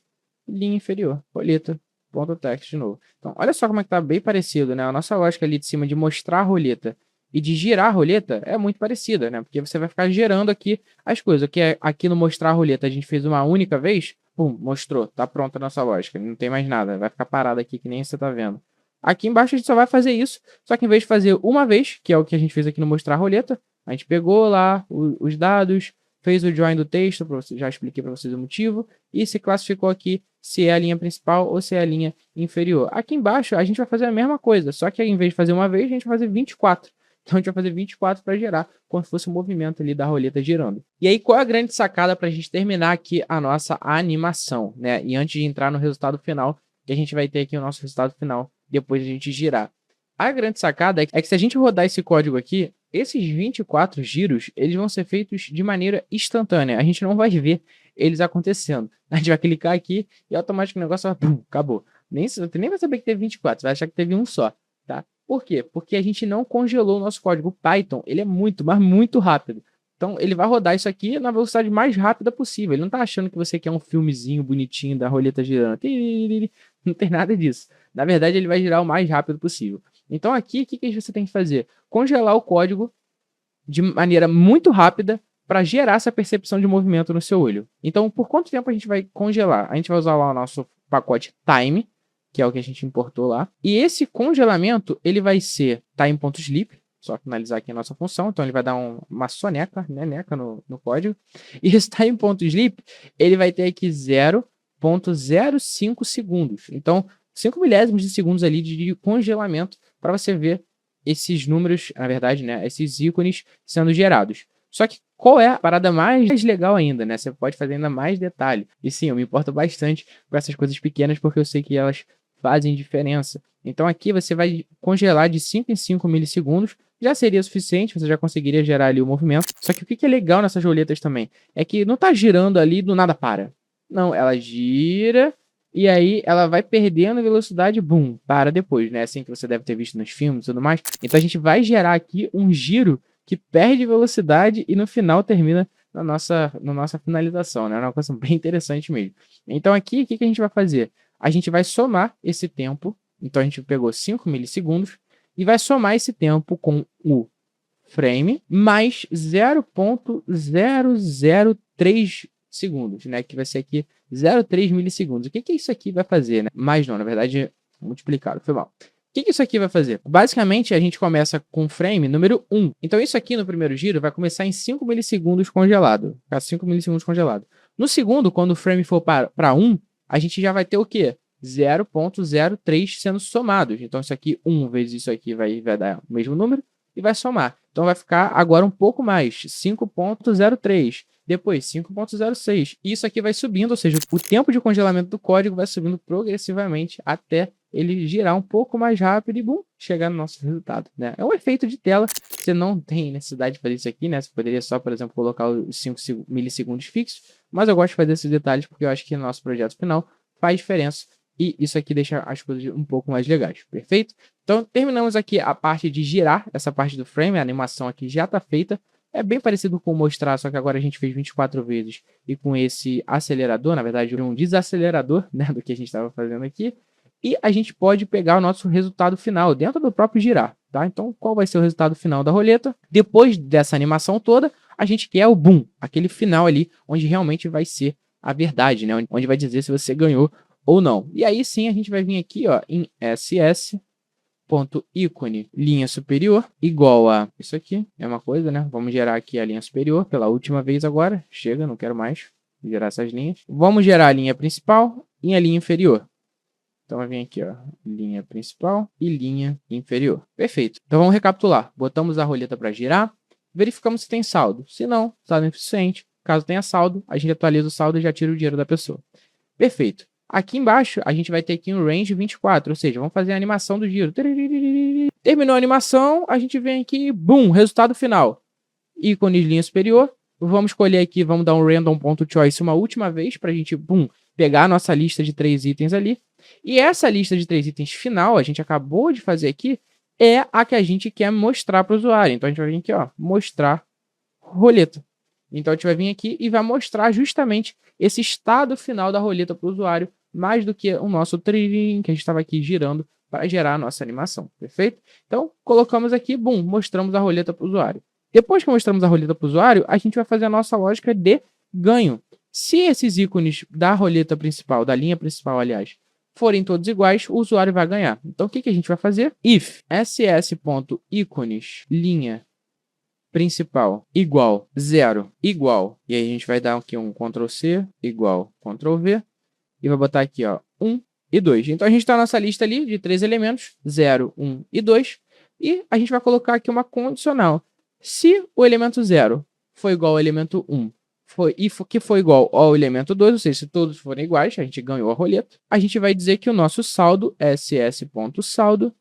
Linha inferior, roleta, ponto text de novo. Então, olha só como é que tá bem parecido, né? A nossa lógica ali de cima de mostrar a roleta e de girar a roleta é muito parecida, né? Porque você vai ficar gerando aqui as coisas. O que é aqui no mostrar a roleta a gente fez uma única vez, pum, mostrou, tá pronta a nossa lógica, não tem mais nada, vai ficar parado aqui que nem você tá vendo. Aqui embaixo a gente só vai fazer isso, só que em vez de fazer uma vez, que é o que a gente fez aqui no mostrar a roleta, a gente pegou lá os dados, fez o join do texto, já expliquei para vocês o motivo, e se classificou aqui se é a linha principal ou se é a linha inferior. Aqui embaixo a gente vai fazer a mesma coisa, só que em vez de fazer uma vez, a gente vai fazer 24. Então a gente vai fazer 24 para gerar, como se fosse o movimento ali da roleta girando. E aí qual é a grande sacada para a gente terminar aqui a nossa animação, né? E antes de entrar no resultado final, que a gente vai ter aqui o nosso resultado final, depois de a gente girar. A grande sacada é que se a gente rodar esse código aqui, esses 24 giros, eles vão ser feitos de maneira instantânea. A gente não vai ver eles acontecendo. A gente vai clicar aqui e automaticamente o negócio vai, pum, acabou. Você nem vai saber que teve 24, você vai achar que teve um só, tá? Por quê? Porque a gente não congelou o nosso código. O Python, ele é muito, mas muito rápido. Então, ele vai rodar isso aqui na velocidade mais rápida possível. Ele não está achando que você quer um filmezinho bonitinho da roleta girando. Não tem nada disso. Na verdade, ele vai girar o mais rápido possível. Então, aqui, o que você tem que fazer? Congelar o código de maneira muito rápida para gerar essa percepção de movimento no seu olho. Então, por quanto tempo a gente vai congelar? A gente vai usar lá o nosso pacote time, que é o que a gente importou lá. E esse congelamento, ele vai ser time.sleep, só finalizar aqui a nossa função. Então, ele vai dar uma soneca, né, neca no código. E esse time.sleep, ele vai ter aqui 0,05 segundos. Então, 5 milésimos de segundos ali de congelamento para você ver esses números, na verdade, né, esses ícones sendo gerados. Só que qual é a parada mais legal ainda, né? Você pode fazer ainda mais detalhe. E sim, eu me importo bastante com essas coisas pequenas porque eu sei que elas fazem diferença. Então aqui você vai congelar de 5 em 5 milissegundos. Já seria suficiente, você já conseguiria gerar ali o movimento. Só que o que é legal nessas roletas também é que não está girando ali do nada para. Não, ela gira e aí ela vai perdendo velocidade, bum, para depois, né? Assim que você deve ter visto nos filmes e tudo mais. Então a gente vai gerar aqui um giro que perde velocidade e no final termina na nossa finalização, né? É uma coisa bem interessante mesmo. Então aqui, o que a gente vai fazer? A gente vai somar esse tempo. Então a gente pegou 5 milissegundos e vai somar esse tempo com o frame mais 0,003 segundos, né? Que vai ser aqui 0,3 milissegundos. O que isso aqui vai fazer, né? Mais não, na verdade, multiplicado, foi mal. O que isso aqui vai fazer? Basicamente, a gente começa com o frame número 1. Então, isso aqui no primeiro giro vai começar em 5 milissegundos congelado. Ficar 5 milissegundos congelado. No segundo, quando o frame for para 1, a gente já vai ter o quê? 0,03 sendo somados. Então, isso aqui, 1 vezes isso aqui vai dar o mesmo número e vai somar. Então, vai ficar agora um pouco mais, 5,03. Depois, 5,06. E isso aqui vai subindo, ou seja, o tempo de congelamento do código vai subindo progressivamente até ele girar um pouco mais rápido e, bum, chegar no nosso resultado, né? É um efeito de tela, você não tem necessidade de fazer isso aqui, né? Você poderia só, por exemplo, colocar os 5 milissegundos fixos, mas eu gosto de fazer esses detalhes porque eu acho que no nosso projeto final faz diferença e isso aqui deixa as coisas um pouco mais legais, perfeito? Então, terminamos aqui a parte de girar, essa parte do frame, a animação aqui já está feita. É bem parecido com mostrar, só que agora a gente fez 24 vezes e com esse acelerador, na verdade, um desacelerador, né, do que a gente estava fazendo aqui. E a gente pode pegar o nosso resultado final dentro do próprio girar, tá? Então, qual vai ser o resultado final da roleta? Depois dessa animação toda, a gente quer o boom, aquele final ali, onde realmente vai ser a verdade, né? Onde vai dizer se você ganhou ou não. E aí sim, a gente vai vir aqui, ó, em ss.ícone linha superior, igual a isso aqui, é uma coisa, né? Vamos gerar aqui a linha superior pela última vez agora. Chega, não quero mais gerar essas linhas. Vamos gerar a linha principal e a linha inferior. Então, vai vir aqui, ó, linha principal e linha inferior. Perfeito. Então, vamos recapitular. Botamos a roleta para girar, verificamos se tem saldo. Se não, saldo insuficiente. Caso tenha saldo, a gente atualiza o saldo e já tira o dinheiro da pessoa. Perfeito. Aqui embaixo, a gente vai ter aqui um range 24, ou seja, vamos fazer a animação do giro. Terminou a animação, a gente vem aqui, boom, resultado final. Ícone de linha superior. Vamos escolher aqui, vamos dar um random.choice uma última vez para a gente, boom, pegar a nossa lista de 3 itens ali. E essa lista de 3 itens final, a gente acabou de fazer aqui, é a que a gente quer mostrar para o usuário. Então, a gente vai vir aqui, ó, mostrar roleta. Então, a gente vai vir aqui e vai mostrar justamente esse estado final da roleta para o usuário, mais do que o nosso trilhinho que a gente estava aqui girando para gerar a nossa animação, perfeito? Então, colocamos aqui, bum, mostramos a roleta para o usuário. Depois que mostramos a roleta para o usuário, a gente vai fazer a nossa lógica de ganho. Se esses ícones da roleta principal, da linha principal, aliás, forem todos iguais, o usuário vai ganhar. Então, o que a gente vai fazer? If ss.ícones, linha principal, igual, 0, igual. E aí a gente vai dar aqui um Ctrl+C, igual, Ctrl+V. E vai botar aqui, ó, 1 e 2. Então, a gente está na nossa lista ali de 3 elementos, 0, 1 e 2. E a gente vai colocar aqui uma condicional. Se o elemento 0 for igual ao elemento 1, que foi igual ao elemento 2, ou seja, se todos forem iguais, a gente ganhou a roleta, a gente vai dizer que o nosso saldo, ss.saldo,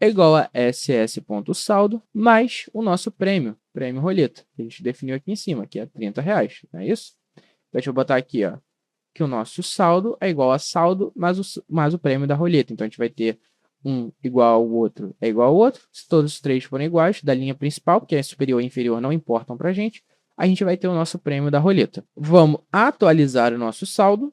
é igual a ss.saldo mais o nosso prêmio roleta, que a gente definiu aqui em cima, que é R$30, não é isso? Então, deixa eu botar aqui, ó, que o nosso saldo é igual a saldo mais o prêmio da roleta. Então, a gente vai ter um igual ao outro é igual ao outro. Se todos os três forem iguais, da linha principal, porque é superior e inferior não importam para a gente vai ter o nosso prêmio da roleta. Vamos atualizar o nosso saldo,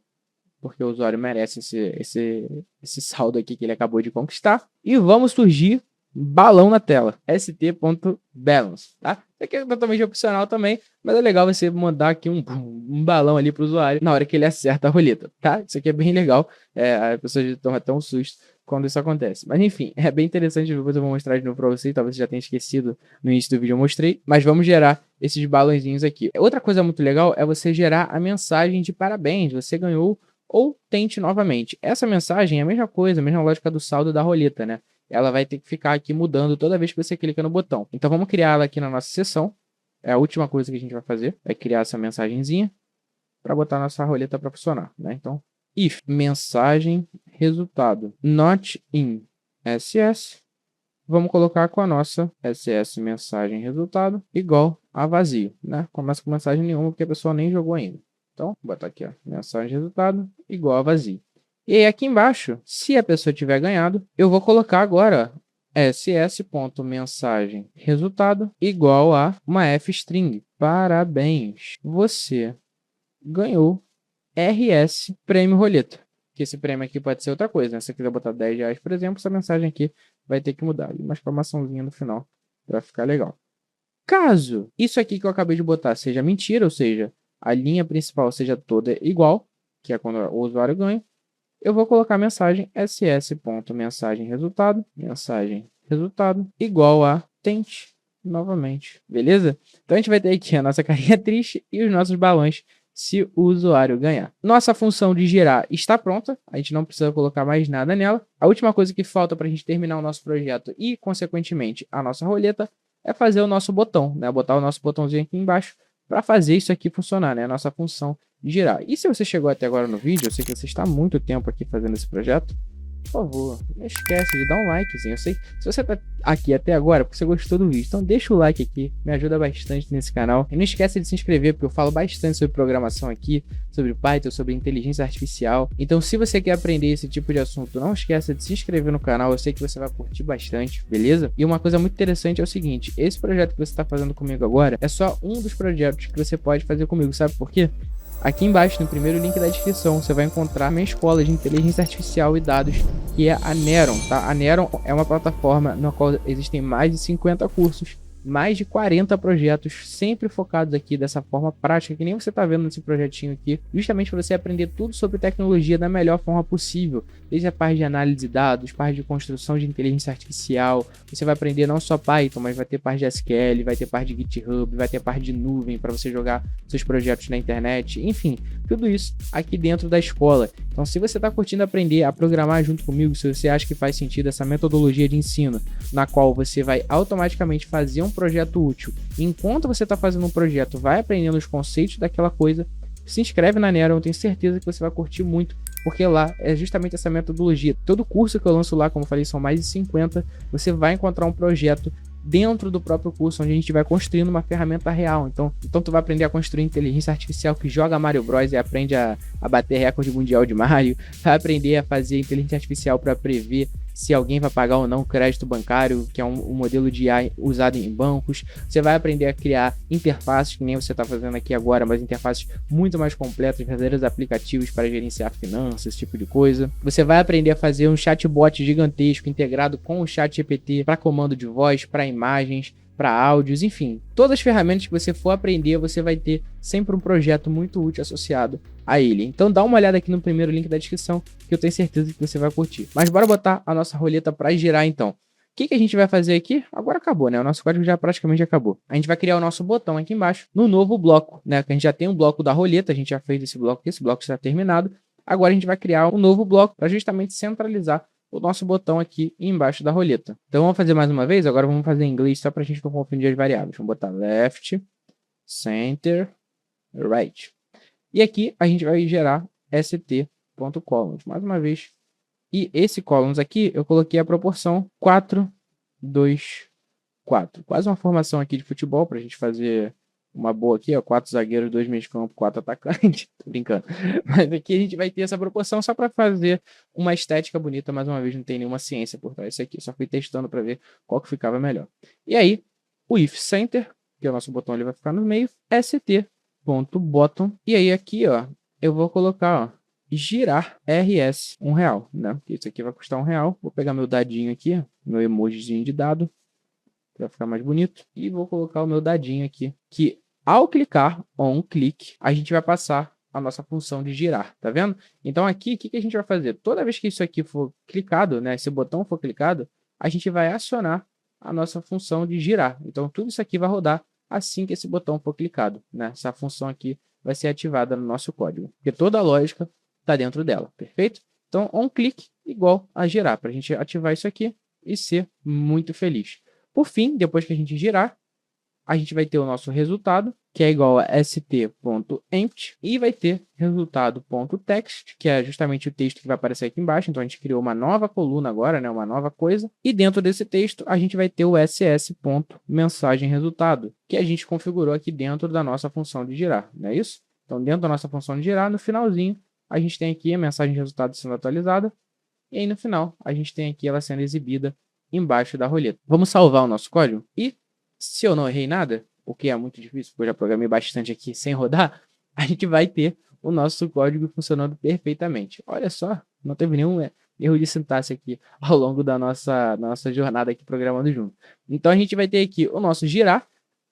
porque o usuário merece esse saldo aqui que ele acabou de conquistar. E vamos surgir balão na tela, st.balance, tá? Isso aqui é totalmente opcional também, mas é legal você mandar aqui um balão ali para o usuário na hora que ele acerta a roleta, tá? Isso aqui é bem legal, as pessoas tomam até um susto quando isso acontece. Mas enfim, é bem interessante, depois eu vou mostrar de novo para você, talvez você já tenha esquecido no início do vídeo eu mostrei, mas vamos gerar esses balãozinhos aqui. Outra coisa muito legal é você gerar a mensagem de parabéns, você ganhou ou tente novamente. Essa mensagem é a mesma coisa, a mesma lógica do saldo da roleta, né? Ela vai ter que ficar aqui mudando toda vez que você clica no botão. Então, vamos criar ela aqui na nossa seção. É a última coisa que a gente vai fazer, é criar essa mensagenzinha para botar a nossa roleta para funcionar, né? Então, if mensagem resultado not in ss, vamos colocar com a nossa ss mensagem resultado igual a vazio, né? Começa com mensagem nenhuma porque a pessoa nem jogou ainda. Então, vou botar aqui, ó, mensagem resultado igual a vazio. E aí, aqui embaixo, se a pessoa tiver ganhado, eu vou colocar agora ss.mensagem resultado igual a uma f-string. Parabéns, você ganhou RS prêmio roleta. Que esse prêmio aqui pode ser outra coisa, né? Se você quiser botar R$10, por exemplo, essa mensagem aqui vai ter que mudar. E uma exclamaçãozinha no final para ficar legal. Caso isso aqui que eu acabei de botar seja mentira, ou seja, a linha principal seja toda igual, que é quando o usuário ganha, eu vou colocar a mensagem ss.mensagem resultado igual a tente novamente, beleza? Então, a gente vai ter aqui a nossa carinha triste e os nossos balões se o usuário ganhar. Nossa função de gerar está pronta, a gente não precisa colocar mais nada nela. A última coisa que falta para a gente terminar o nosso projeto e, consequentemente, a nossa roleta é fazer o nosso botão, né? Botar o nosso botãozinho aqui embaixo para fazer isso aqui funcionar, né? A nossa função de girar. E se você chegou até agora no vídeo, eu sei que você está há muito tempo aqui fazendo esse projeto, por favor, não esquece de dar um likezinho. Eu sei que se você está aqui até agora, porque você gostou do vídeo, então deixa o like aqui, me ajuda bastante nesse canal. E não esquece de se inscrever, porque eu falo bastante sobre programação aqui, sobre Python, sobre inteligência artificial. Então, se você quer aprender esse tipo de assunto, não esqueça de se inscrever no canal, eu sei que você vai curtir bastante, beleza? E uma coisa muito interessante é o seguinte, esse projeto que você está fazendo comigo agora é só um dos projetos que você pode fazer comigo, sabe por quê? Aqui embaixo, no primeiro link da descrição, você vai encontrar minha escola de inteligência artificial e dados, que é a Neron, tá? A Neron é uma plataforma na qual existem mais de 50 cursos, mais de 40 projetos, sempre focados aqui dessa forma prática, que nem você está vendo nesse projetinho aqui, justamente para você aprender tudo sobre tecnologia da melhor forma possível, desde a parte de análise de dados, parte de construção de inteligência artificial. Você vai aprender não só Python, mas vai ter parte de SQL, vai ter parte de GitHub, vai ter parte de nuvem para você jogar seus projetos na internet, enfim, tudo isso aqui dentro da escola. Então, se você está curtindo aprender a programar junto comigo, se você acha que faz sentido essa metodologia de ensino, na qual você vai automaticamente fazer um projeto útil, enquanto você está fazendo um projeto, vai aprendendo os conceitos daquela coisa, se inscreve na Neron, eu tenho certeza que você vai curtir muito, porque lá é justamente essa metodologia. Todo curso que eu lanço lá, como eu falei, são mais de 50, você vai encontrar um projeto dentro do próprio curso, onde a gente vai construindo uma ferramenta real. Então tu vai aprender a construir inteligência artificial que joga Mario Bros e aprende a bater recorde mundial de Mario, vai aprender a fazer inteligência artificial para prever se alguém vai pagar ou não crédito bancário, que é um modelo de IA usado em bancos. Você vai aprender a criar interfaces, que nem você está fazendo aqui agora, mas interfaces muito mais completas, verdadeiros aplicativos para gerenciar finanças, esse tipo de coisa. Você vai aprender a fazer um chatbot gigantesco integrado com o ChatGPT para comando de voz, para imagens, para áudios, enfim. Todas as ferramentas que você for aprender, você vai ter sempre um projeto muito útil associado a ele. Então dá uma olhada aqui no primeiro link da descrição, que eu tenho certeza que você vai curtir. Mas bora botar a nossa roleta para girar então. O que a gente vai fazer aqui? Agora acabou, né? O nosso código já praticamente acabou. A gente vai criar o nosso botão aqui embaixo no novo bloco, né? Que a gente já tem um bloco da roleta, a gente já fez esse bloco aqui, esse bloco está terminado. Agora a gente vai criar um novo bloco para justamente centralizar o nosso botão aqui embaixo da roleta. Então vamos fazer mais uma vez, agora vamos fazer em inglês só para a gente não confundir as variáveis. Vamos botar left, center, right. E aqui a gente vai gerar st.columns, mais uma vez. E esse columns aqui eu coloquei a proporção 4, 2, 4. Quase uma formação aqui de futebol para a gente fazer uma boa aqui, ó, 4 zagueiros, 2 meios de campo, 4 atacantes. Tô brincando. Mas aqui a gente vai ter essa proporção só para fazer uma estética bonita. Mais uma vez, não tem nenhuma ciência por trás disso aqui. Só fui testando para ver qual que ficava melhor. E aí, o if center, que é o nosso botão, ele vai ficar no meio, st.bottom. E aí aqui, ó, eu vou colocar, ó, girar RS R$1, né? Porque isso aqui vai custar R$1. Vou pegar meu dadinho aqui, meu emojizinho de dado, para ficar mais bonito. E vou colocar o meu dadinho aqui, que ao clicar on click, a gente vai passar a nossa função de girar, tá vendo? Então aqui, o que a gente vai fazer? Toda vez que isso aqui for clicado, né, esse botão for clicado, a gente vai acionar a nossa função de girar. Então tudo isso aqui vai rodar assim que esse botão for clicado, né? Essa função aqui vai ser ativada no nosso código, porque toda a lógica está dentro dela, perfeito? Então on click igual a girar, para a gente ativar isso aqui e ser muito feliz. Por fim, depois que a gente girar, a gente vai ter o nosso resultado, que é igual a st.empty, e vai ter resultado.text, que é justamente o texto que vai aparecer aqui embaixo. Então a gente criou uma nova coluna agora, né, uma nova coisa, e dentro desse texto a gente vai ter o ss.mensagemResultado, que a gente configurou aqui dentro da nossa função de girar, não é isso? Então dentro da nossa função de girar, no finalzinho, a gente tem aqui a mensagem de resultado sendo atualizada, e aí no final a gente tem aqui ela sendo exibida embaixo da roleta. Vamos salvar o nosso código e, se eu não errei nada, o que é muito difícil, porque eu já programei bastante aqui sem rodar, a gente vai ter o nosso código funcionando perfeitamente. Olha só, não teve nenhum erro de sintaxe aqui ao longo da nossa jornada aqui programando junto. Então a gente vai ter aqui o nosso girar,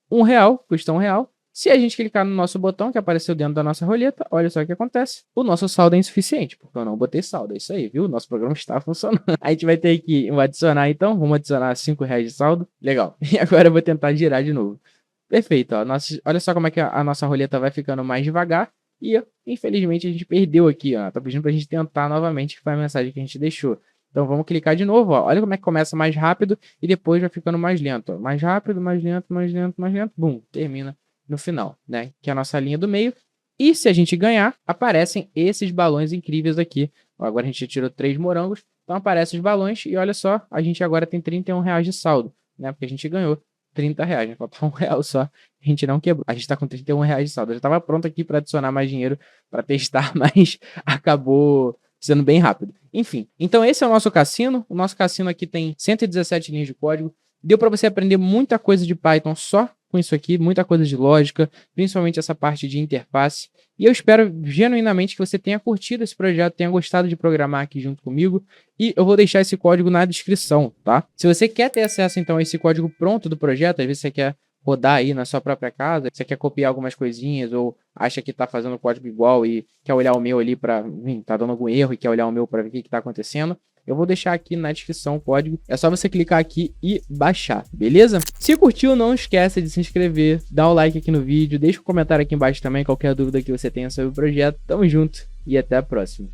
R$1, custa R$1. Se a gente clicar no nosso botão que apareceu dentro da nossa roleta, olha só o que acontece. O nosso saldo é insuficiente, porque eu não botei saldo. É isso aí, viu? Nosso programa está funcionando. A gente vai ter aqui um adicionar, então. Vamos adicionar R$5 de saldo. Legal. E agora eu vou tentar girar de novo. Perfeito. Ó. Olha só como é que a nossa roleta vai ficando mais devagar. E, infelizmente, a gente perdeu aqui. Ó. Tá pedindo para a gente tentar novamente, que foi a mensagem que a gente deixou. Então, vamos clicar de novo. Ó. Olha como é que começa mais rápido e depois vai ficando mais lento. Ó. Mais rápido, mais lento, mais lento, mais lento. Bum, termina no final, né? Que é a nossa linha do meio. E se a gente ganhar, aparecem esses balões incríveis aqui. Agora a gente tirou 3 morangos, então aparecem os balões e olha só, a gente agora tem R$31 de saldo, né? Porque a gente ganhou R$30, né? Falta R$1 só, a gente não quebrou. A gente tá com R$31 de saldo. Eu já tava pronto aqui para adicionar mais dinheiro para testar, mas acabou sendo bem rápido. Enfim, então esse é o nosso cassino. O nosso cassino aqui tem 117 linhas de código. Deu para você aprender muita coisa de Python só com isso aqui, muita coisa de lógica, principalmente essa parte de interface. E eu espero genuinamente que você tenha curtido esse projeto, tenha gostado de programar aqui junto comigo. E eu vou deixar esse código na descrição, tá? Se você quer ter acesso, então, a esse código pronto do projeto, às vezes você quer rodar aí na sua própria casa, você quer copiar algumas coisinhas ou acha que tá fazendo código igual e quer olhar o meu ali para, tá dando algum erro e quer olhar o meu para ver o que tá acontecendo, eu vou deixar aqui na descrição o código. É só você clicar aqui e baixar, beleza? Se curtiu, não esqueça de se inscrever, dá o like aqui no vídeo, deixa um comentário aqui embaixo também, qualquer dúvida que você tenha sobre o projeto. Tamo junto e até a próxima.